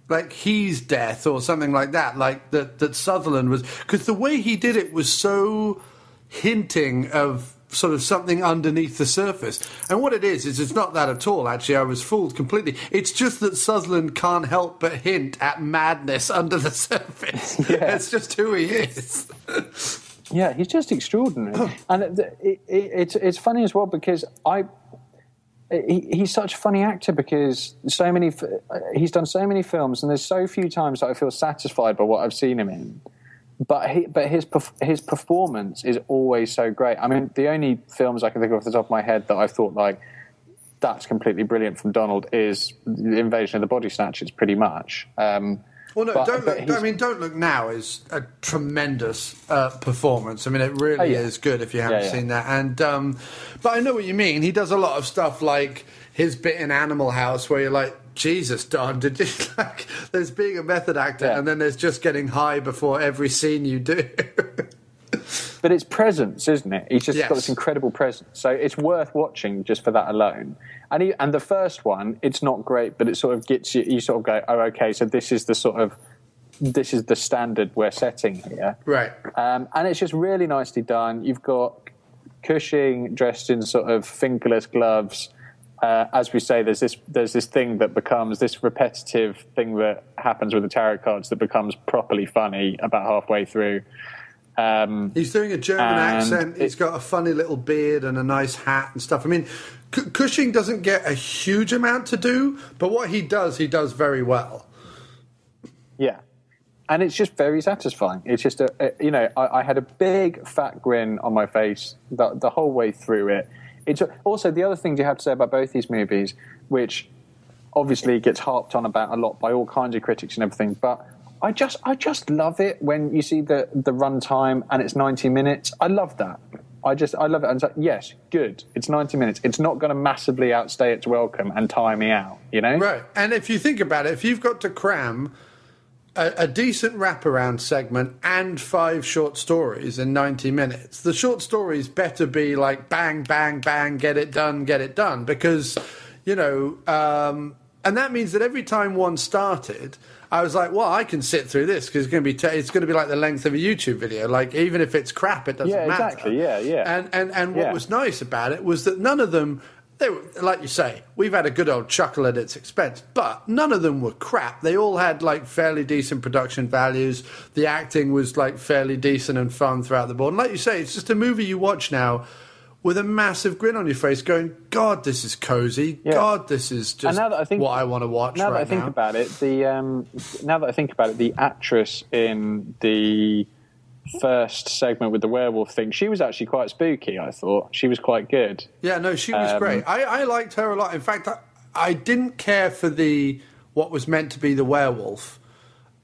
like, he's death or something like that, like that Sutherland was, because the way he did it was so hinting of sort of something underneath the surface. And what it is it's not that at all, actually. I was fooled completely. It's just that Sutherland can't help but hint at madness under the surface. Yeah. It's just who he is. Yeah, he's just extraordinary. And it's funny as well, because he's such a funny actor, because he's done so many films, and there's so few times that I feel satisfied by what I've seen him in. his performance is always so great. I mean, the only films I can think of off the top of my head that I thought like that's completely brilliant from Donald is The Invasion of the Body Snatchers, pretty much. Well, no, Don't Look Now is a tremendous performance. I mean, it really is good if you haven't seen that. And but I know what you mean. He does a lot of stuff like his bit in Animal House where you're like, Jesus, Don, did you like? There's being a method actor, and then there's just getting high before every scene you do. But it's presence, isn't it? He's just got this incredible presence. So it's worth watching just for that alone. And the first one, it's not great, but it sort of gets you. You sort of go, oh, okay, so this is the standard we're setting here, right? And it's just really nicely done. You've got Cushing dressed in sort of fingerless gloves. As we say, there's this thing that becomes this repetitive thing that happens with the tarot cards that becomes properly funny about halfway through. He's doing a German accent. He's got a funny little beard and a nice hat and stuff. I mean, Cushing doesn't get a huge amount to do, but what he does very well. Yeah. And it's just very satisfying. It's just, I had a big fat grin on my face the whole way through it. It's also the other things you have to say about both these movies, which obviously gets harped on about a lot by all kinds of critics and everything, but I just love it when you see the runtime and it's 90 minutes. I love that. I love it. And so, yes, good. It's 90 minutes. It's not going to massively outstay its welcome and tire me out, you know? Right. And if you think about it, if you've got to cram a decent wraparound segment and 5 short stories in 90 minutes, the short stories better be like bang, bang, bang, get it done. Because, and that means that every time one started, I was like, well, I can sit through this because it's going to be like the length of a YouTube video. Like, even if it's crap, it doesn't matter. Exactly. Yeah. And what was nice about it was that none of them, they were, like you say, we've had a good old chuckle at its expense, but none of them were crap. They all had like fairly decent production values. The acting was like fairly decent and fun throughout the board. And like you say, it's just a movie you watch now with a massive grin on your face going, God, this is cozy. Yeah. God, this is just what I want to watch now. Now that I think about it, the actress in the first segment with the werewolf thing, she was actually quite spooky, I thought. She was quite good. Yeah, no, she was great. I liked her a lot. In fact, I didn't care for what was meant to be the werewolf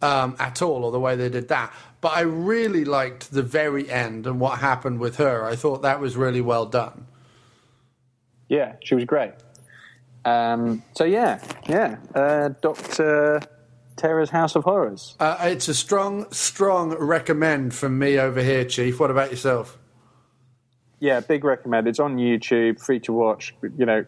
at all, or the way they did that. But I really liked the very end and what happened with her. I thought that was really well done. Yeah, she was great. Dr. Terror's House of Horrors. It's a strong recommend from me over here, Chief. What about yourself? Yeah, big recommend. It's on YouTube, free to watch.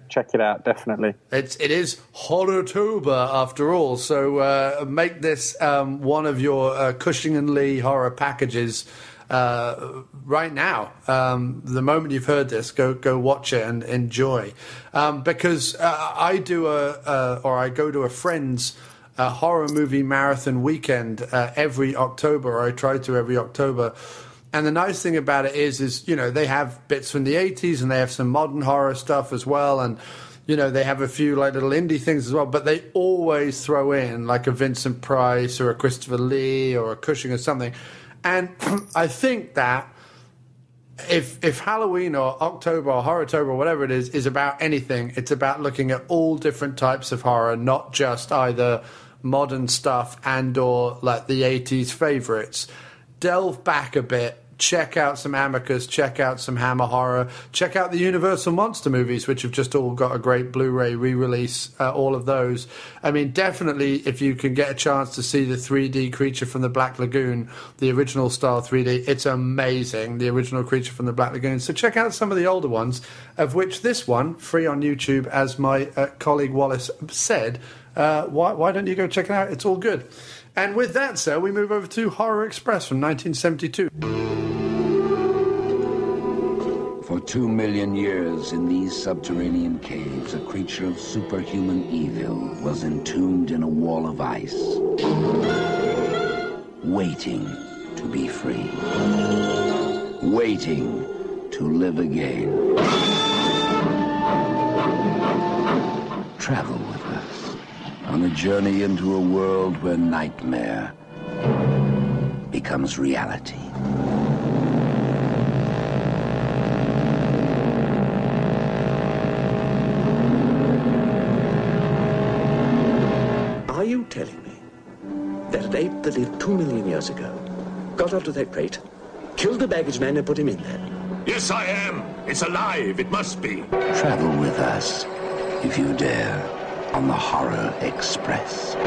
Check it out, definitely. It is horrotober after all, so make this one of your Cushing and Lee horror packages right now. The moment you've heard this, go watch it and enjoy. Because I go to a friend's horror movie marathon weekend every October, or I try to every October. And the nice thing about it is they have bits from the 80s and they have some modern horror stuff as well. And, they have a few like little indie things as well. But they always throw in like a Vincent Price or a Christopher Lee or a Cushing or something. And I think that if Halloween or October or Horrotober or whatever it is about anything, it's about looking at all different types of horror, not just either modern stuff and or like the 80s favorites. Delve back a bit, check out some Amicus, check out some Hammer Horror, check out the Universal Monster movies, which have just all got a great Blu-ray re-release, all of those. I mean, definitely, if you can get a chance to see the 3D Creature from the Black Lagoon, the original style 3D, it's amazing, the original Creature from the Black Lagoon. So check out some of the older ones, of which this one, free on YouTube, as my colleague Wallace said. Why don't you go check it out? It's all good. And with that, sir, we move over to Horror Express from 1972. For 2 million years in these subterranean caves, a creature of superhuman evil was entombed in a wall of ice, waiting to be free, waiting to live again. Travel with us on a journey into a world where nightmare becomes becomes reality. Are you telling me that an ape that lived 2 million years ago got onto that crate, killed the baggage man and put him in there? Yes, I am. It's alive. It must be. Travel with us, if you dare, on the Horror Express.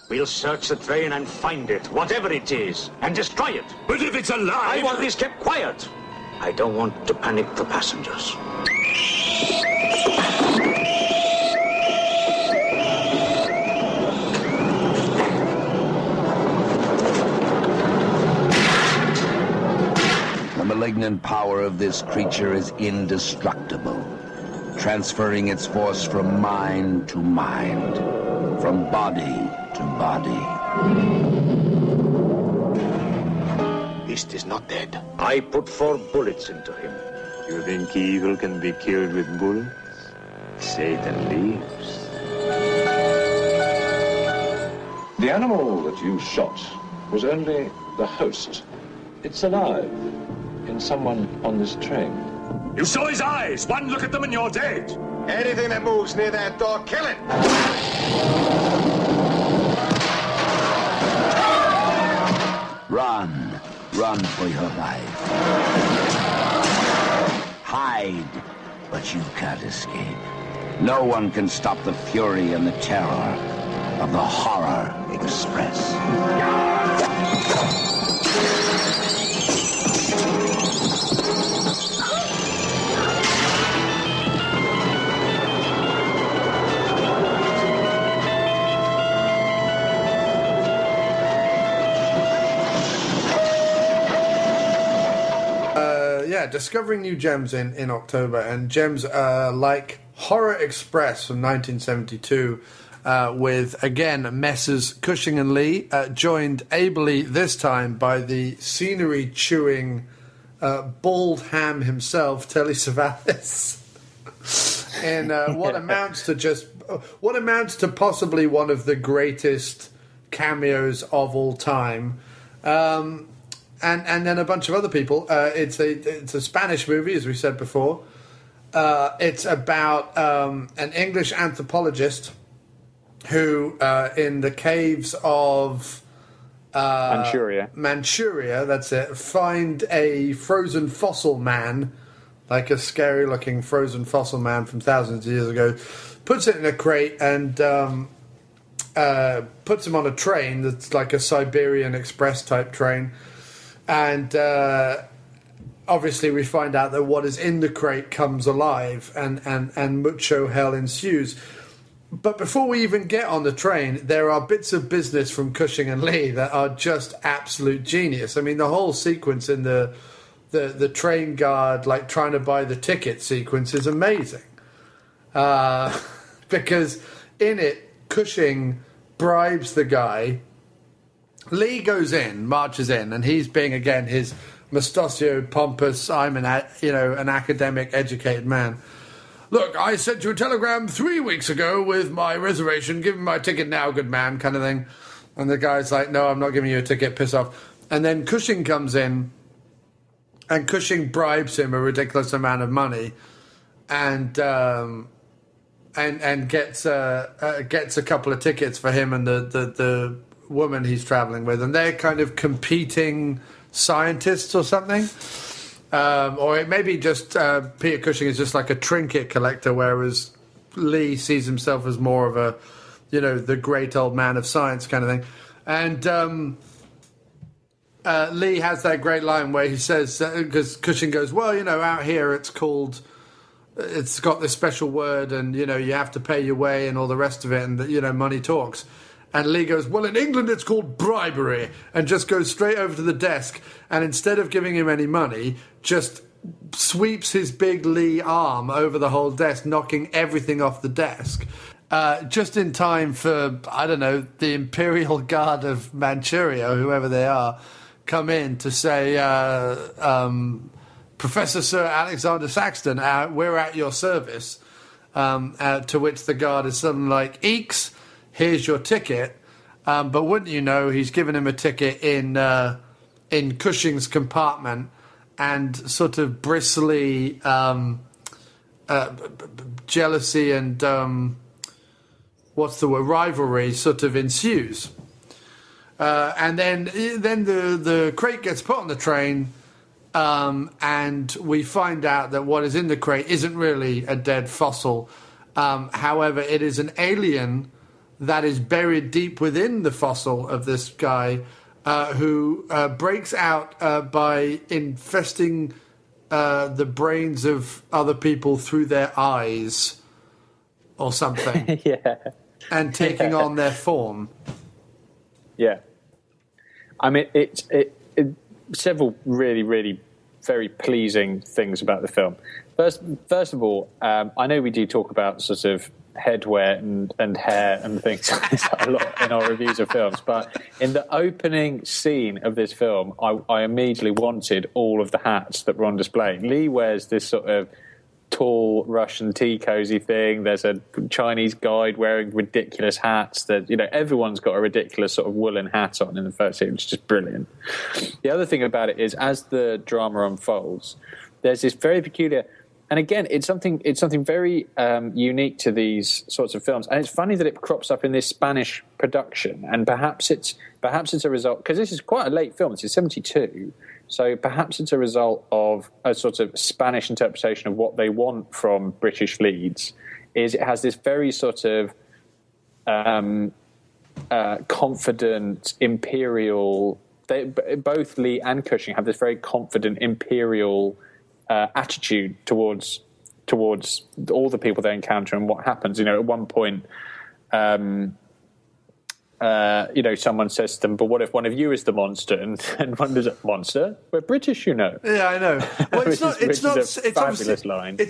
We'll search the train and find it, whatever it is, and destroy it. But if it's alive... I want this kept quiet. I don't want to panic the passengers. The malignant power of this creature is indestructible, transferring its force from mind to mind, from body to body. Beast is not dead. I put 4 bullets into him. You think evil can be killed with bullets? Satan lives. The animal that you shot was only the host. It's alive in someone on this train. You saw his eyes. One look at them and you're dead. Anything that moves near that door, kill it! Run. Run for your life. Hide, but you can't escape. No one can stop the fury and the terror of the Horror Express. Discovering new gems in October, and gems like Horror Express from 1972 with, again, Messrs. Cushing and Lee, joined ably this time by the scenery-chewing bald ham himself, Telly Savalas, in what amounts to possibly one of the greatest cameos of all time. And then a bunch of other people. It's a Spanish movie, as we said before. It's about an English anthropologist who, in the caves of Manchuria, that's it, find a frozen fossil man, like a scary-looking frozen fossil man from thousands of years ago, puts it in a crate and puts him on a train that's like a Siberian Express type train. And obviously we find out that what is in the crate comes alive, and mucho hell ensues. But before we even get on the train, there are bits of business from Cushing and Lee that are just absolute genius. I mean, the whole sequence in the train guard, like, trying to buy the ticket sequence is amazing. Because in it, Cushing bribes the guy. Lee goes in, marches in, and he's being, again, his mustachioed, pompous, I'm an academic, educated man. Look, I sent you a telegram 3 weeks ago with my reservation. Give me my ticket now, good man, kind of thing. And the guy's like, no, I'm not giving you a ticket, piss off. And then Cushing comes in, and Cushing bribes him a ridiculous amount of money, and gets a couple of tickets for him and the woman he's traveling with, and they're kind of competing scientists or something, or it may be just Peter Cushing is just like a trinket collector, whereas Lee sees himself as more of a, the great old man of science kind of thing. And Lee has that great line where he says, because Cushing goes, well, out here it's got this special word, and you have to pay your way and all the rest of it, and money talks. And Lee goes, well, in England it's called bribery, and just goes straight over to the desk, and instead of giving him any money, just sweeps his big Lee arm over the whole desk, knocking everything off the desk. just in time for, I don't know, the Imperial Guard of Manchuria, whoever they are, come in to say, Professor Sir Alexander Saxton, we're at your service. To which the guard is something like, Eeks, here's your ticket. But wouldn't you know, he's given him a ticket in Cushing's compartment, and sort of bristly jealousy and rivalry sort of ensues. And then the crate gets put on the train, and we find out that what is in the crate isn't really a dead fossil. However, it is an alien that is buried deep within the fossil of this guy, who breaks out by infesting the brains of other people through their eyes or something. Yeah. And taking on their form. Yeah. I mean, it's several really, really very pleasing things about the film. First of all, I know we do talk about sort of headwear and hair and things a lot in our reviews of films, but in the opening scene of this film, I immediately wanted all of the hats that were on display. Lee wears this sort of tall Russian tea cozy thing. There's a Chinese guide wearing ridiculous hats. That, you know, everyone's got a ridiculous sort of woolen hat on in the first scene, which is just brilliant. The other thing about it is, as the drama unfolds, there's this very peculiar, and again, it's something very unique to these sorts of films. And it's funny that it crops up in this Spanish production, and perhaps it's a result, because this is quite a late film. It's 1972. So perhaps it's a result of a sort of Spanish interpretation of what they want from British leads. Is it has this very sort of confident imperial. Both Lee and Cushing have this very confident imperial attitude towards all the people they encounter and what happens. You know, at one point, you know, someone says to them, "But what if one of you is the monster?" And one is, "Monster? We're British, you know." Yeah, I know. Well, it's It's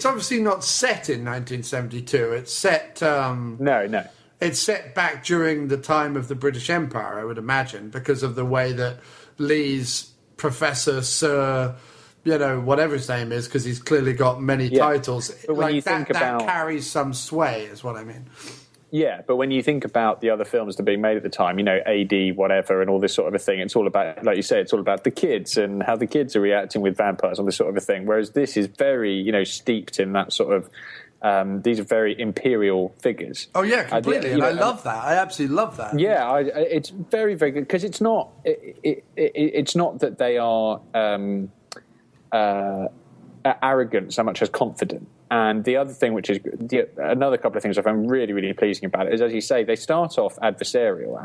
obviously not set in 1972. It's set. No. It's set back during the time of the British Empire, I would imagine, because of the way that Lee's Professor Sir, you know, whatever his name is, because he's clearly got many titles. But when you think about, that carries some sway, is what I mean. Yeah, but when you think about the other films that are being made at the time, you know, AD, whatever, and all this sort of a thing, it's all about, like you say, it's all about the kids and how the kids are reacting with vampires, all this sort of a thing. Whereas this is very, you know, steeped in that sort of, these are very imperial figures. Oh, yeah, completely. And I love that. I absolutely love that. Yeah, it's very, very good, because it's not, it's not that they are arrogant so much as confident. And the other thing, which is another couple of things I found really, really pleasing about it, is, as you say, they start off adversarial,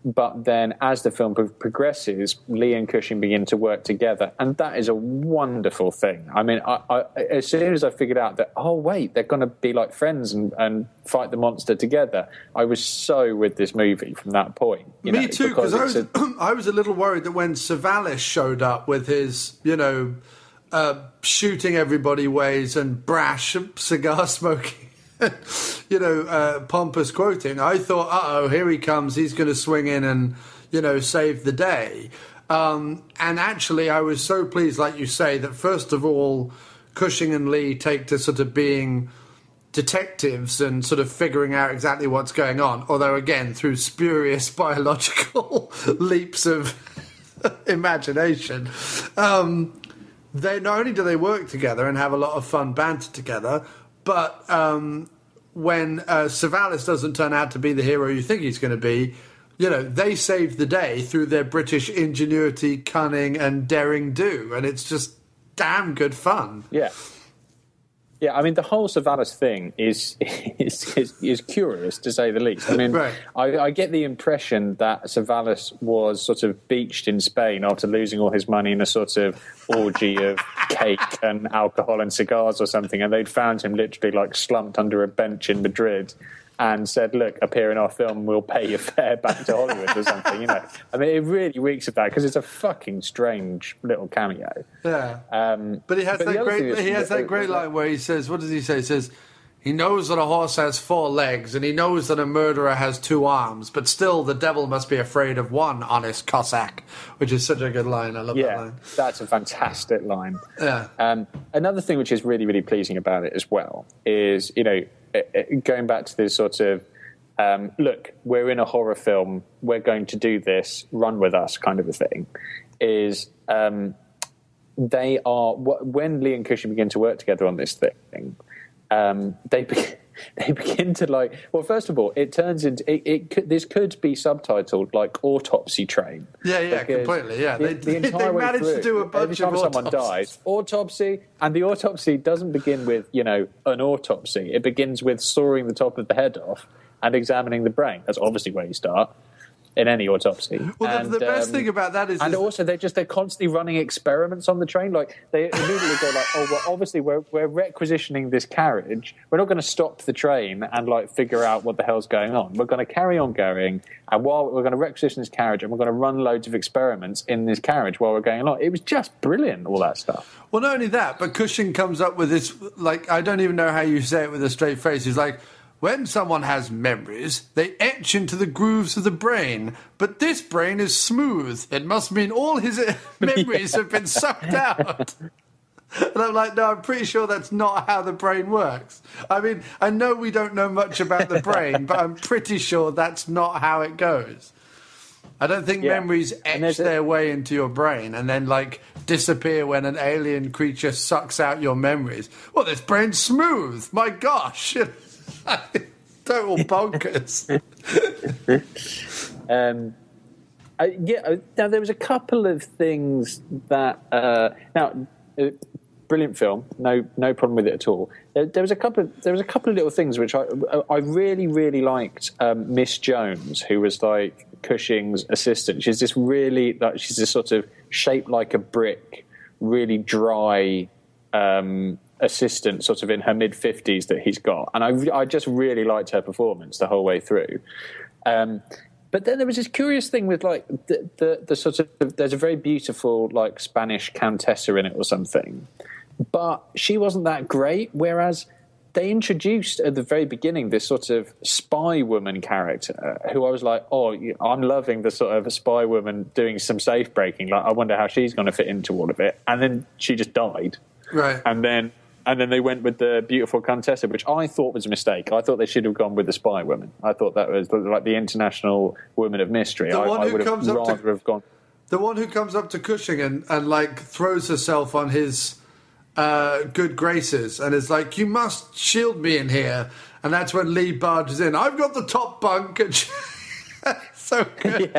but then as the film progresses, Lee and Cushing begin to work together, and that is a wonderful thing. I mean, I as soon as I figured out that, oh wait, they're going to be like friends and fight the monster together, I was so with this movie from that point. Me too, because I was a little worried that when Savalas showed up with his, you know, shooting everybody ways and brash cigar smoking, you know, pompous quoting, I thought, uh-oh, here he comes, he's going to swing in and, you know, save the day. And actually, I was so pleased, like you say, that first of all, Cushing and Lee take to sort of being detectives and sort of figuring out exactly what's going on, although, again, through spurious biological leaps of imagination. They not only do they work together and have a lot of fun banter together, but when Savalas doesn't turn out to be the hero you think he's going to be, you know, they save the day through their British ingenuity, cunning, and daring do, and it's just damn good fun. Yeah. Yeah, I mean, the whole Savalas thing is curious, to say the least. I mean, right. I get the impression that Savalas was sort of beached in Spain after losing all his money in a sort of orgy of cake and alcohol and cigars or something, and they'd found him literally like slumped under a bench in Madrid and said, "Look, appear in our film, we'll pay your fare back to Hollywood," or something, you know. I mean, it really reeks of that, because it's a fucking strange little cameo. Yeah. But he has that great line where he says, what does he say? He says, He knows that a horse has 4 legs, and he knows that a murderer has 2 arms, but still the devil must be afraid of one honest Cossack, which is such a good line. I love that line. That's a fantastic line. Yeah. Another thing which is really, really pleasing about it as well is, going back to this sort of, look, we're in a horror film, we're going to do this, run with us kind of a thing, is they are, when Lee and Cushing begin to work together on this thing, they begin to like. Well, first of all, it turns into this could be subtitled like autopsy train. Yeah, completely. Yeah, the entire way managed through, to do a bunch of autopsies. Someone dies, autopsy, and the autopsy doesn't begin with an autopsy. It begins with sawing the top of the head off and examining the brain. That's obviously where you start in any autopsy. Well, the best thing about that is... And also, they're constantly running experiments on the train. Like, they immediately go like, oh, well, obviously, we're requisitioning this carriage. We're not going to stop the train and, like, figure out what the hell's going on. We're going to carry on going, and while we're going to requisition this carriage, and we're going to run loads of experiments in this carriage while we're going along. It was just brilliant, all that stuff. Well, not only that, but Cushing comes up with this, like, I don't even know how you say it with a straight face. He's like... When someone has memories, they etch into the grooves of the brain. But this brain is smooth. It must mean all his memories have been sucked out. And I'm like, no, I'm pretty sure that's not how the brain works. I mean, I know we don't know much about the brain, but I'm pretty sure that's not how it goes. I don't think memories etch their way into your brain and then, like, disappear when an alien creature sucks out your memories. Well, this brain's smooth. My gosh. Total bonkers. Now there was a couple of things that brilliant film, no problem with it at all. There was a couple of little things which I really, really liked. Miss Jones, who was like Cushing's assistant. She's this really she's this sort of shaped like a brick, really dry assistant, sort of in her mid-50s that he's got, and I just really liked her performance the whole way through. But then there was this curious thing with like the sort of, there's a very beautiful like Spanish countessa in it or something, but she wasn't that great. Whereas they introduced at the very beginning this sort of spy woman character who I was like, oh, I'm loving the sort of spy woman doing some safe breaking. Like, I wonder how she's going to fit into all of it. And then she just died. Right. And then they went with the beautiful Contessa, which I thought was a mistake. I thought they should have gone with the spy woman. I thought that was like the international woman of mystery. I would have rather have gone. The one who comes up to Cushing and like throws herself on his good graces and is like, you must shield me in here. And that's when Lee barges in. I've got the top bunk. And so good.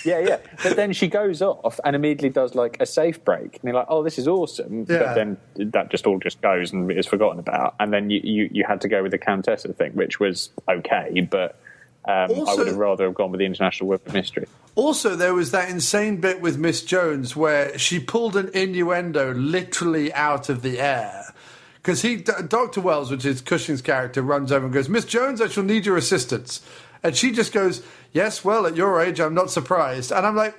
Yeah. But then she goes off and immediately does like a safe break, and you're like, "Oh, this is awesome!" Yeah. But then that just all just goes and is forgotten about. And then you had to go with the Countessa thing, which was okay, but also, I would have rather have gone with the international web of mystery. Also, there was that insane bit with Miss Jones where she pulled an innuendo literally out of the air. Because Dr. Wells, which is Cushing's character, runs over and goes, "Miss Jones, I shall need your assistance." And she just goes, "Yes, well, at your age, I'm not surprised." And I'm like,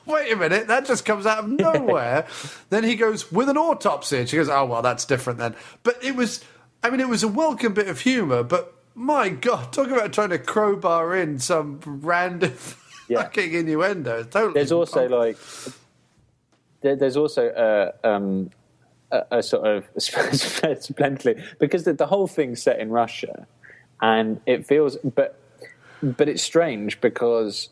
wait a minute, that just comes out of nowhere. Then he goes, "With an autopsy." And she goes, "Oh, well, that's different then." But it was a welcome bit of humour, but my God, talk about trying to crowbar in some random fucking innuendo. Totally. There's also a sort of splendidly, because the whole thing's set in Russia, and it feels, but it's strange because,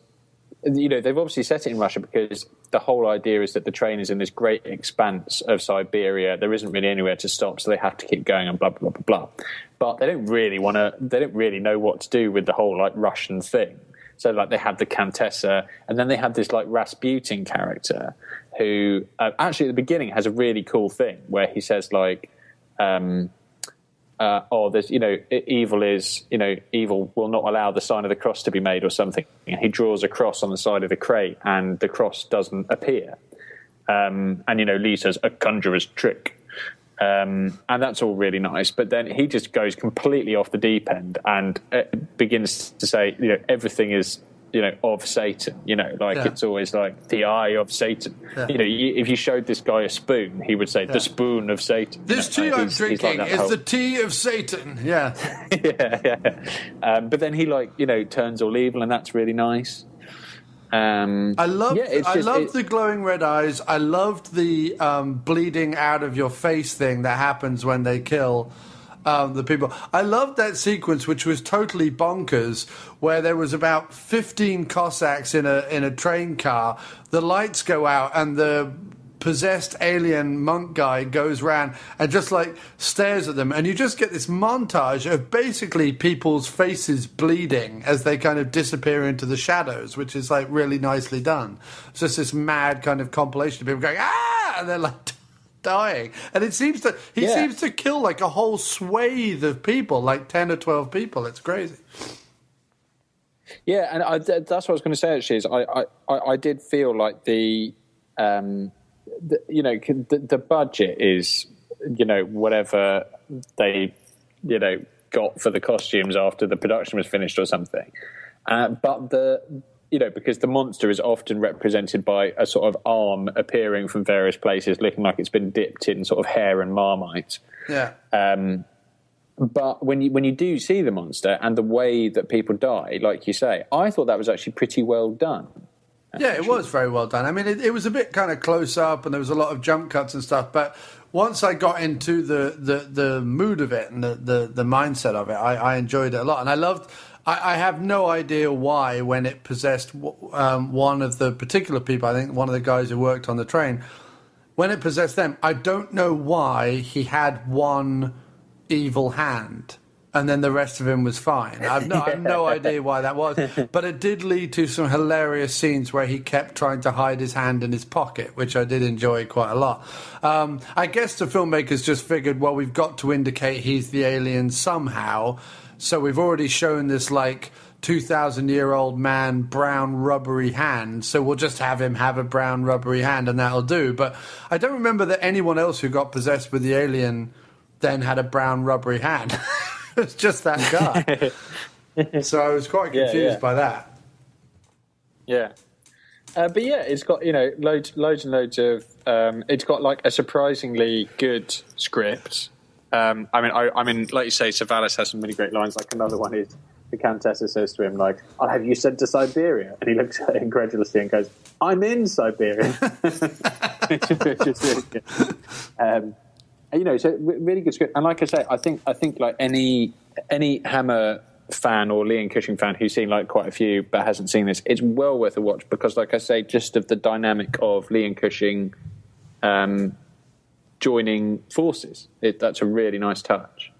you know, they've obviously set it in Russia because the whole idea is that the train is in this great expanse of Siberia. There isn't really anywhere to stop, so they have to keep going and blah, blah, blah, blah. But they don't really know what to do with the whole, like, Russian thing. So, like, they had the Countessa, and then they had this, like, Rasputin character who actually at the beginning has a really cool thing where he says, like, there's, you know, evil will not allow the sign of the cross to be made or something. And he draws a cross on the side of the crate and the cross doesn't appear. And, you know, Lee says, "A conjurer's trick." And that's all really nice. But then he just goes completely off the deep end and begins to say, you know, everything is of Satan. It's always like the eye of Satan. Yeah. If you showed this guy a spoon, he would say the spoon of Satan. This tea I'm drinking is the tea of Satan. Yeah. yeah. But then he turns all evil, and that's really nice. I loved the glowing red eyes. I loved the bleeding out of your face thing that happens when they kill the people. I loved that sequence, which was totally bonkers, where there was about 15 Cossacks in a train car. The lights go out, and the possessed alien monk guy goes around and just stares at them, and you just get this montage of basically people's faces bleeding as they kind of disappear into the shadows, which is really nicely done. It's just this mad kind of compilation of people going and they're dying, and it seems that he seems to kill a whole swathe of people, 10 or 12 people. It's crazy. Yeah, and that's what I was going to say. Actually, is I did feel like the budget is, whatever they, got for the costumes after the production was finished or something. But because the monster is often represented by a sort of arm appearing from various places, looking like it's been dipped in sort of hair and Marmite. Yeah. But when you do see the monster and the way that people die, like you say, I thought that was actually pretty well done. Yeah, it was very well done. I mean, it was a bit kind of close up, and there was a lot of jump cuts and stuff. But once I got into the mood of it and the mindset of it, I enjoyed it a lot. And I loved. I have no idea why, when it possessed one of the particular people, I think one of the guys who worked on the train, when it possessed them, I don't know why he had one evil hand, and then the rest of him was fine. I have no idea why that was, but it did lead to some hilarious scenes where he kept trying to hide his hand in his pocket, which I did enjoy quite a lot. I guess the filmmakers just figured, well, we've got to indicate he's the alien somehow, so we've already shown this 2,000-year-old man brown rubbery hand, so we'll just have him have a brown rubbery hand and that'll do. But I don't remember that anyone else who got possessed with the alien then had a brown rubbery hand. It's just that guy. So I was quite confused by that. Yeah. But yeah, it's got, loads and loads of... it's got a surprisingly good script. I mean, like you say, Savalas has some really great lines. Another one is the Countessa says to him, I'll have you sent to Siberia. And he looks at it incredulously and goes, I'm in Siberia. Which is really good. So really good script. And like I say, I think any Hammer fan or Lee and Cushing fan who's seen quite a few but hasn't seen this, it's well worth a watch, because like I say, just of the dynamic of Lee and Cushing joining forces, that's a really nice touch.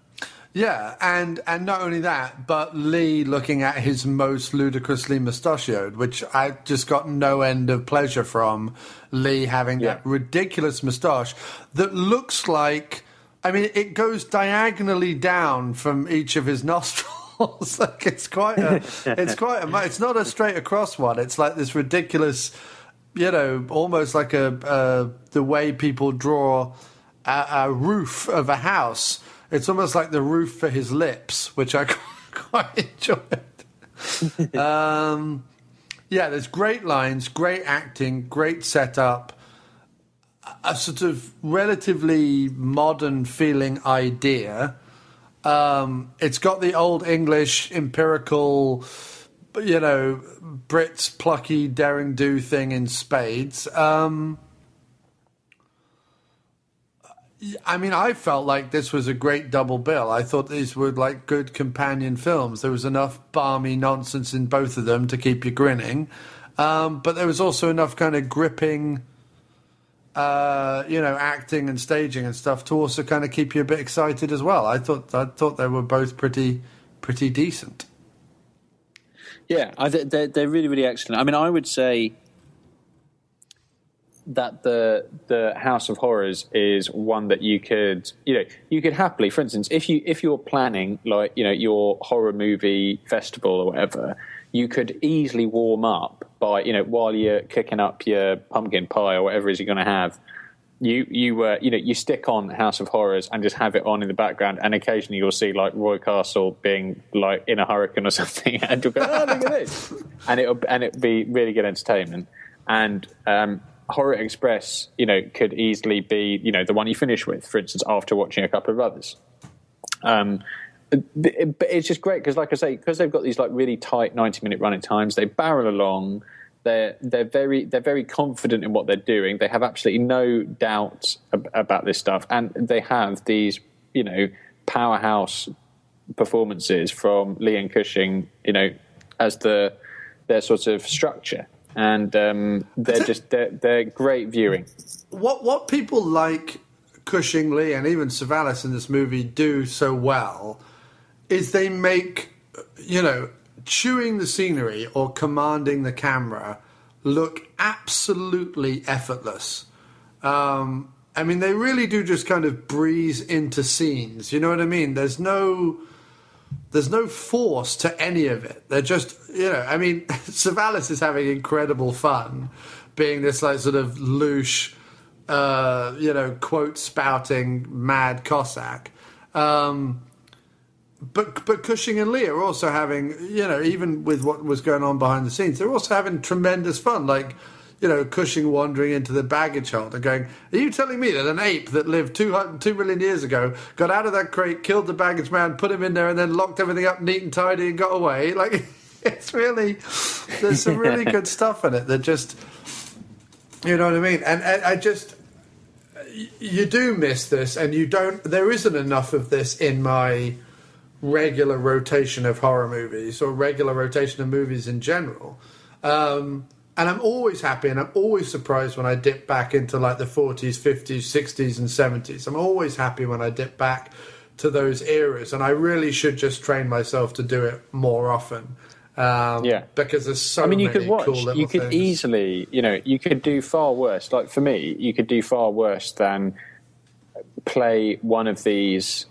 Yeah, and not only that, but Lee looking at his most ludicrously mustachioed, which I just got no end of pleasure from. Lee having that ridiculous moustache that looks like, I mean, it goes diagonally down from each of his nostrils. It's not a straight across one. It's like this ridiculous, almost like the way people draw a roof of a house. It's almost like the roof for his lips, which I quite enjoyed. There's great lines, great acting, great setup, a sort of relatively modern-feeling idea. It's got the old English empirical, Brits plucky daring-do thing in spades. I mean, I felt like this was a great double bill. I thought these were good companion films. There was enough balmy nonsense in both of them to keep you grinning. But there was also enough kind of gripping, acting and staging and stuff to also kind of keep you a bit excited as well. I thought they were both pretty decent. Yeah, they're really, really excellent. I mean, I would say that the House of Horrors is one that you could happily, for instance, if you're planning your horror movie festival or whatever, you could easily warm up by while you're cooking up your pumpkin pie or whatever it is you're going to have, you stick on House of Horrors and just have it on in the background, and occasionally you'll see like Roy Castle being like in a hurricane or something, and you'll go, oh, look at this, and it'll be really good entertainment. And Horror Express, could easily be the one you finish with, for instance, after watching a couple of others. But it's just great because, like I say, because they've got these like really tight 90-minute running times, they barrel along. They're very confident in what they're doing. They have absolutely no doubt about this stuff, and they have these powerhouse performances from Lee and Cushing, as their sort of structure, and they're great viewing. What people like Cushing, Lee, and even Savalas in this movie do so well is they make chewing the scenery or commanding the camera look absolutely effortless. They really do just kind of breeze into scenes. You know what I mean? There's no force to any of it. They're just, Savalas is having incredible fun being this like sort of louche, quote spouting mad Cossack. But Cushing and Lee are also having, even with what was going on behind the scenes, they're also having tremendous fun. Like, Cushing wandering into the baggage hold and going, are you telling me that an ape that lived 2 million years ago got out of that crate, killed the baggage man, put him in there, and then locked everything up neat and tidy and got away? Like, it's really, there's some really good stuff in it that just, you know what I mean? And I just, you do miss this, and there isn't enough of this in my regular rotation of horror movies or regular rotation of movies in general. And I'm always happy and I'm always surprised when I dip back into like the 40s, 50s, 60s and 70s. I'm always happy when I dip back to those eras, and I really should just train myself to do it more often. Because there's so many cool little things. You could easily, you could do far worse. Like for me, you could do far worse than play one of these.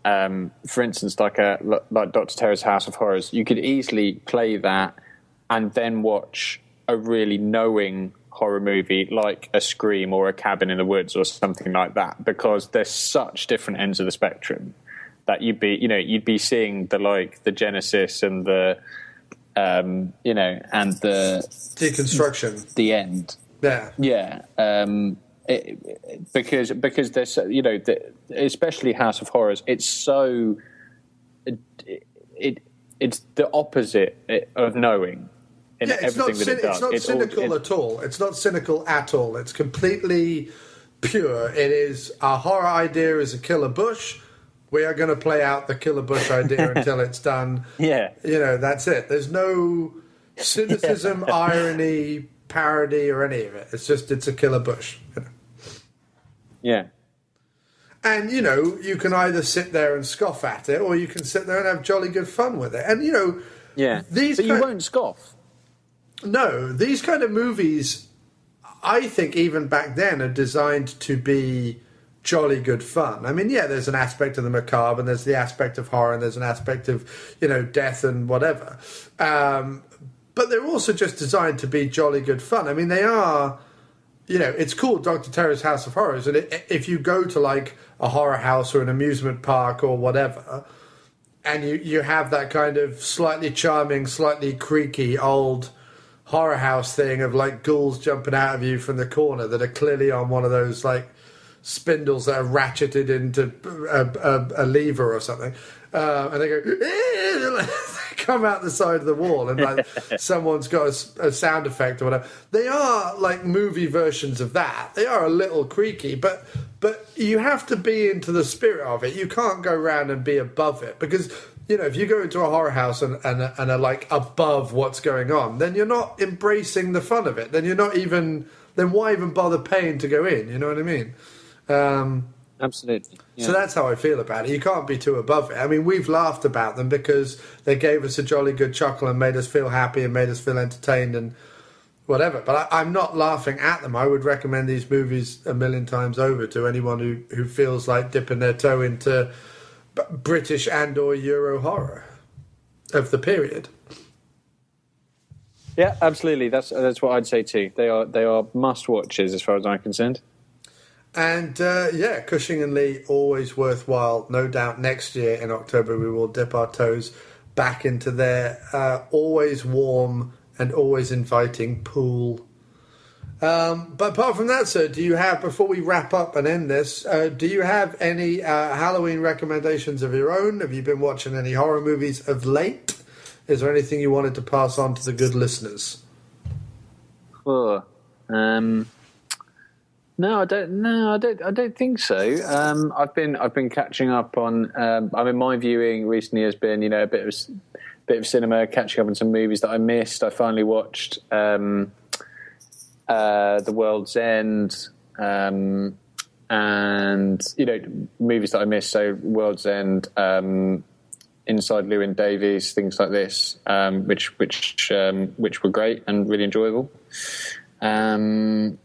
For instance, like Dr. Terror's House of Horrors, you could easily play that and then watch a really knowing horror movie like a Scream or a Cabin in the Woods or something like that, because there's such different ends of the spectrum that you'd be seeing the Genesis and the and the deconstruction, the end. Because there's especially House of Horrors, it's so it's the opposite of knowing in everything that it does. It's not cynical at all. It's not cynical at all. It's completely pure. It is, our horror idea is a killer bush. We are going to play out the killer bush idea until it's done. That's it. There's no cynicism, irony, parody, or any of it. It's a killer bush. Yeah. And, you can either sit there and scoff at it, or you can sit there and have jolly good fun with it. And, but you won't scoff. No, these kind of movies, I think even back then, are designed to be jolly good fun. I mean, there's an aspect of the macabre, and there's the aspect of horror, and there's an aspect of, death and whatever. But they're also just designed to be jolly good fun. I mean, they are... it's called Dr. Terror's House of Horrors, and if you go to like a horror house or an amusement park or whatever, and you have that kind of slightly charming, slightly creaky old horror house thing of like ghouls jumping out of you from the corner that are clearly on one of those like spindles that are ratcheted into a lever or something, and they go they come out the side of the wall, and like someone's got a sound effect or whatever. They are like movie versions of that. They are a little creaky, but you have to be into the spirit of it. You can't go around and be above it, because if you go into a horror house and are like above what's going on, then you're not embracing the fun of it. Then why even bother paying to go in? You know what I mean? Absolutely. So that's how I feel about it. You can't be too above it. I mean, we've laughed about them because they gave us a jolly good chuckle and made us feel happy and made us feel entertained and whatever. But I'm not laughing at them. I would recommend these movies a million times over to anyone who feels like dipping their toe into British and or Euro horror of the period. Yeah, absolutely. That's what I'd say too. They are must watches as far as I'm concerned. And Cushing and Lee, always worthwhile. No doubt next year in October we will dip our toes back into their always warm and always inviting pool. But apart from that, sir, do you have, before we wrap up and end this, do you have any Halloween recommendations of your own? Have you been watching any horror movies of late? Is there anything you wanted to pass on to the good listeners? No, I don't think so. I've been catching up on. My viewing recently has been, a bit of cinema, catching up on some movies that I missed. I finally watched The World's End, and movies that I missed. So World's End, Inside Llewyn Davies, things like this, which were great and really enjoyable. But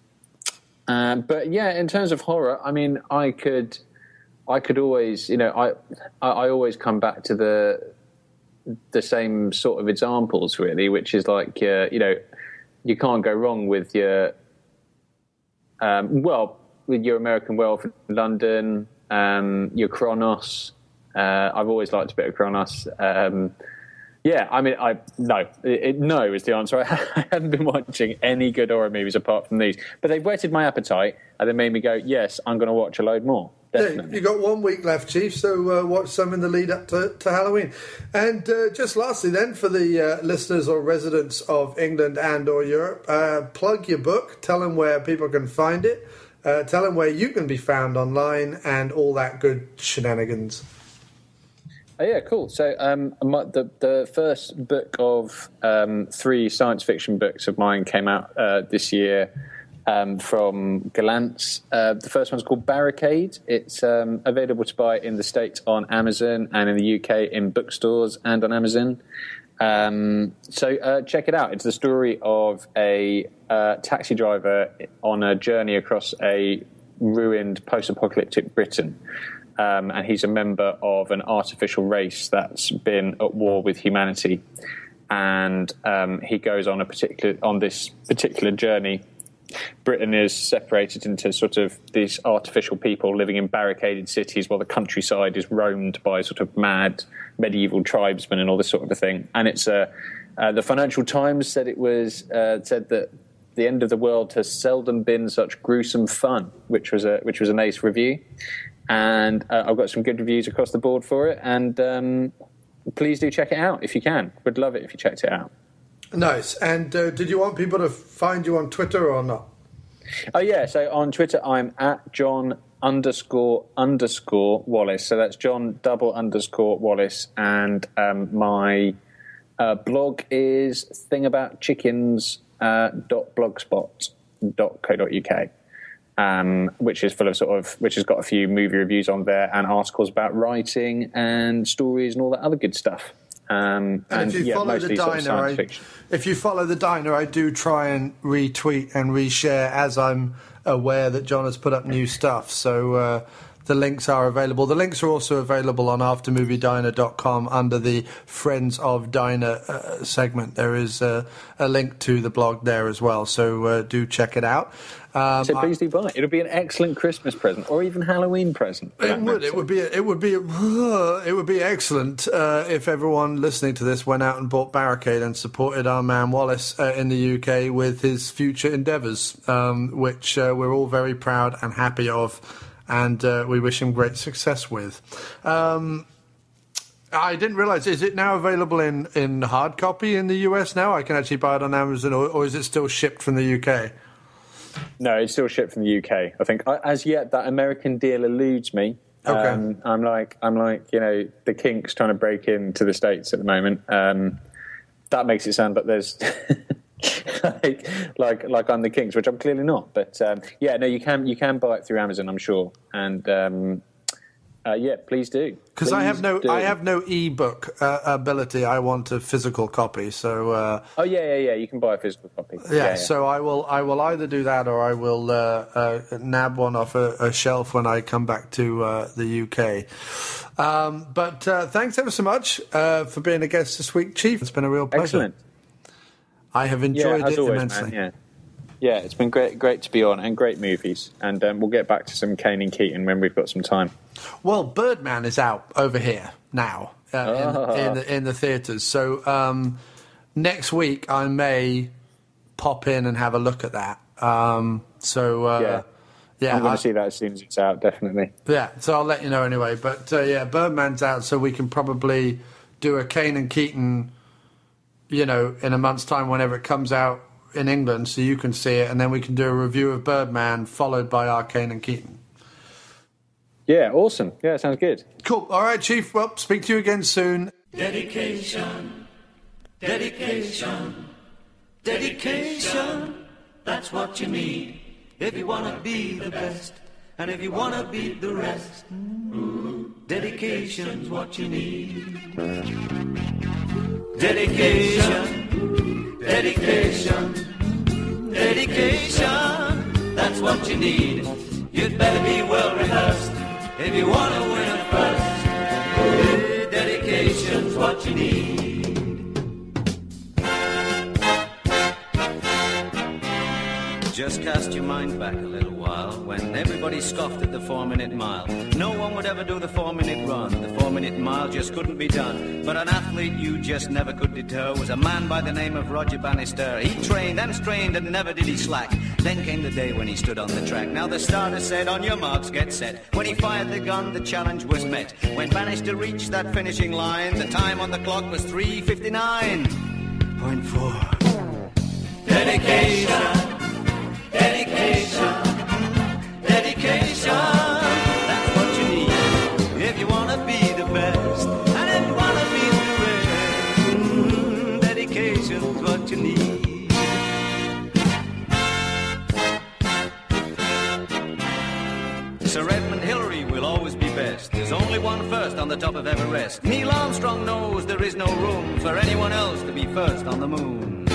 yeah, in terms of horror, I mean, I could always, I always come back to the same sort of examples, really, which is like, you can't go wrong with your, with your American Werewolf in London, your Kronos. I've always liked a bit of Kronos. No is the answer. I hadn't been watching any good horror movies apart from these, but they've whetted my appetite and they made me go, yes, I'm going to watch a load more. Definitely. Yeah, you got 1 week left, Chief, so watch some in the lead up to Halloween. And just lastly then, for the listeners or residents of England and or Europe, plug your book, tell them where people can find it, tell them where you can be found online and all that good shenanigans. Oh, yeah, cool. So the first book of 3 science fiction books of mine came out this year from Galance. The first one's called Barricade. It's available to buy in the States on Amazon and in the UK in bookstores and on Amazon. So check it out. It's the story of a taxi driver on a journey across a ruined post-apocalyptic Britain. And he's a member of an artificial race that's been at war with humanity. And he goes on this particular journey. Britain is separated into sort of these artificial people living in barricaded cities while the countryside is roamed by sort of mad medieval tribesmen and all this sort of a thing. And it's the Financial Times said said that the end of the world has seldom been such gruesome fun, which was an ace review. And I've got some good reviews across the board for it. And please do check it out if you can. Would love it if you checked it out. Nice. And did you want people to find you on Twitter or not? Oh, yeah. So on Twitter, I'm at Jon __ Wallace. So that's Jon _ Wallace. And my blog is thingaboutchickens.blogspot.co.uk. Which is full of which has got a few movie reviews on there and articles about writing and stories and all that other good stuff. And if you follow the diner, I do try and retweet and reshare as I'm aware that Jon has put up new stuff. So the links are available. The links are also available on aftermoviediner.com under the Friends of Diner segment. There is a link to the blog there as well. So do check it out. So please do buy it. It'll be an excellent Christmas present, or even Halloween present. It would be excellent if everyone listening to this went out and bought Barricade and supported our man Wallace in the UK with his future endeavours, which we're all very proud and happy of, and we wish him great success with. I didn't realise, is it now available in hard copy in the US now? I can actually buy it on Amazon, or is it still shipped from the UK? No, it's still shipped from the UK. I think as yet that American deal eludes me. Okay. I'm like, the kinks trying to break into the States at the moment. That makes it sound like there's like I'm the kinks, which I'm clearly not. But you can buy it through Amazon, I'm sure. And please do. Because I have no ebook ability. I want a physical copy. So you can buy a physical copy. Yeah. So I will either do that or I will nab one off a shelf when I come back to the UK. But thanks ever so much for being a guest this week, Chief. It's been a real pleasure. Excellent. I have enjoyed it always, immensely. Man, Yeah, it's been great to be on, and great movies. And we'll get back to some Kane and Keaton when we've got some time. Well, Birdman is out over here now in the theatres. So next week I may pop in and have a look at that. Yeah, I'm going to see that as soon as it's out, definitely. Yeah, so I'll let you know anyway. But Birdman's out, so we can probably do a Kane and Keaton, in a month's time whenever it comes out in England, so you can see it, and then we can do a review of Birdman followed by our Kane and Keaton. Yeah, awesome. Yeah, sounds good. Cool. All right, Chief. Well, speak to you again soon. Dedication, dedication, dedication. That's what you need if you want to be the best, and if you want to beat the rest. Dedication's what you need. Dedication, dedication, dedication. That's what you need. You'd better be well rehearsed if you want to win it first. Dedication's what you need. Just cast your mind back a little while when everybody scoffed at the 4-minute mile. No one would ever do the 4-minute run. The 4-minute mile just couldn't be done. But an athlete you just never could deter was a man by the name of Roger Bannister. He trained and strained and never did he slack. Then came the day when he stood on the track. Now the starter said, on your marks, get set. When he fired the gun, the challenge was met. When Bannister reached that finishing line, the time on the clock was 3:59.4. Dedication. Dedication, dedication, that's what you need if you want to be the best, and if you want to be the rest. Dedication's what you need. Sir Edmund Hillary will always be best. There's only one first on the top of Everest. Neil Armstrong knows there is no room for anyone else to be first on the moon.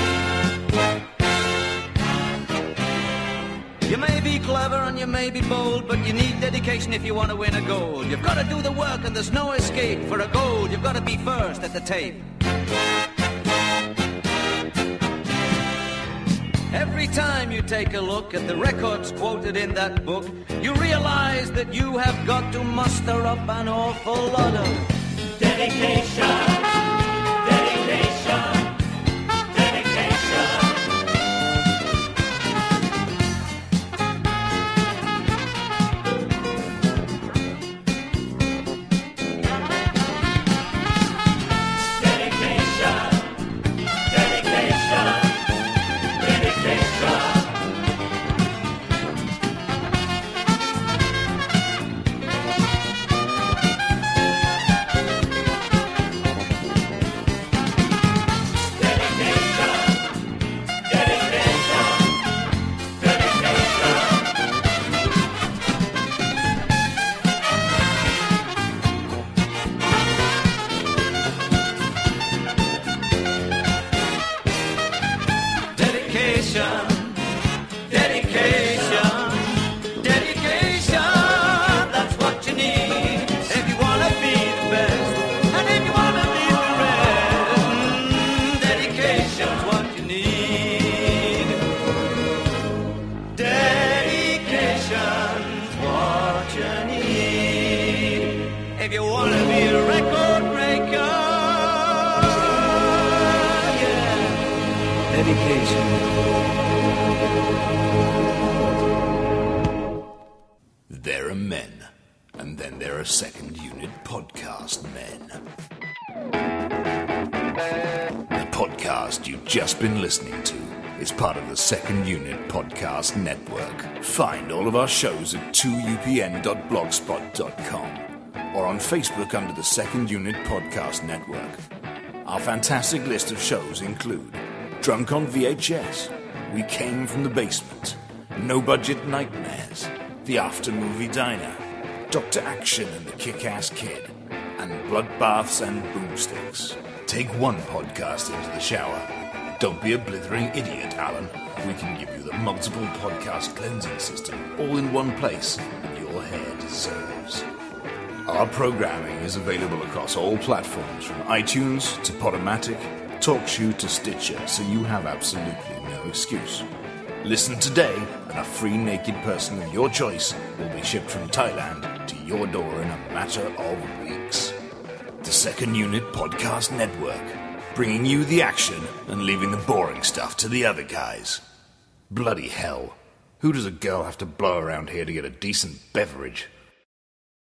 You may be clever and you may be bold, but you need dedication if you want to win a gold. You've got to do the work and there's no escape. For a gold, you've got to be first at the tape. Every time you take a look at the records quoted in that book, you realize that you have got to muster up an awful lot of dedication. There are men, and then there are second unit podcast men. The podcast you've just been listening to is part of the Second Unit Podcast Network. Find all of our shows at 2upn.blogspot.com or on Facebook under the Second Unit Podcast Network. Our fantastic list of shows include Drunk on VHS, We Came from the Basement, No Budget Nightmares, The After Movie Diner, Dr. Action and the Kick-Ass Kid, and Bloodbaths and Boomsticks. Take one podcast into the shower. Don't be a blithering idiot, Alan. We can give you the multiple podcast cleansing system all in one place that your hair deserves. Our programming is available across all platforms from iTunes to Podomatic, TalkShoe to Stitcher, so you have absolutely no excuse. Listen today, and a free naked person of your choice will be shipped from Thailand to your door in a matter of weeks. The Second Unit Podcast Network, bringing you the action and leaving the boring stuff to the other guys. Bloody hell. Who does a girl have to blow around here to get a decent beverage?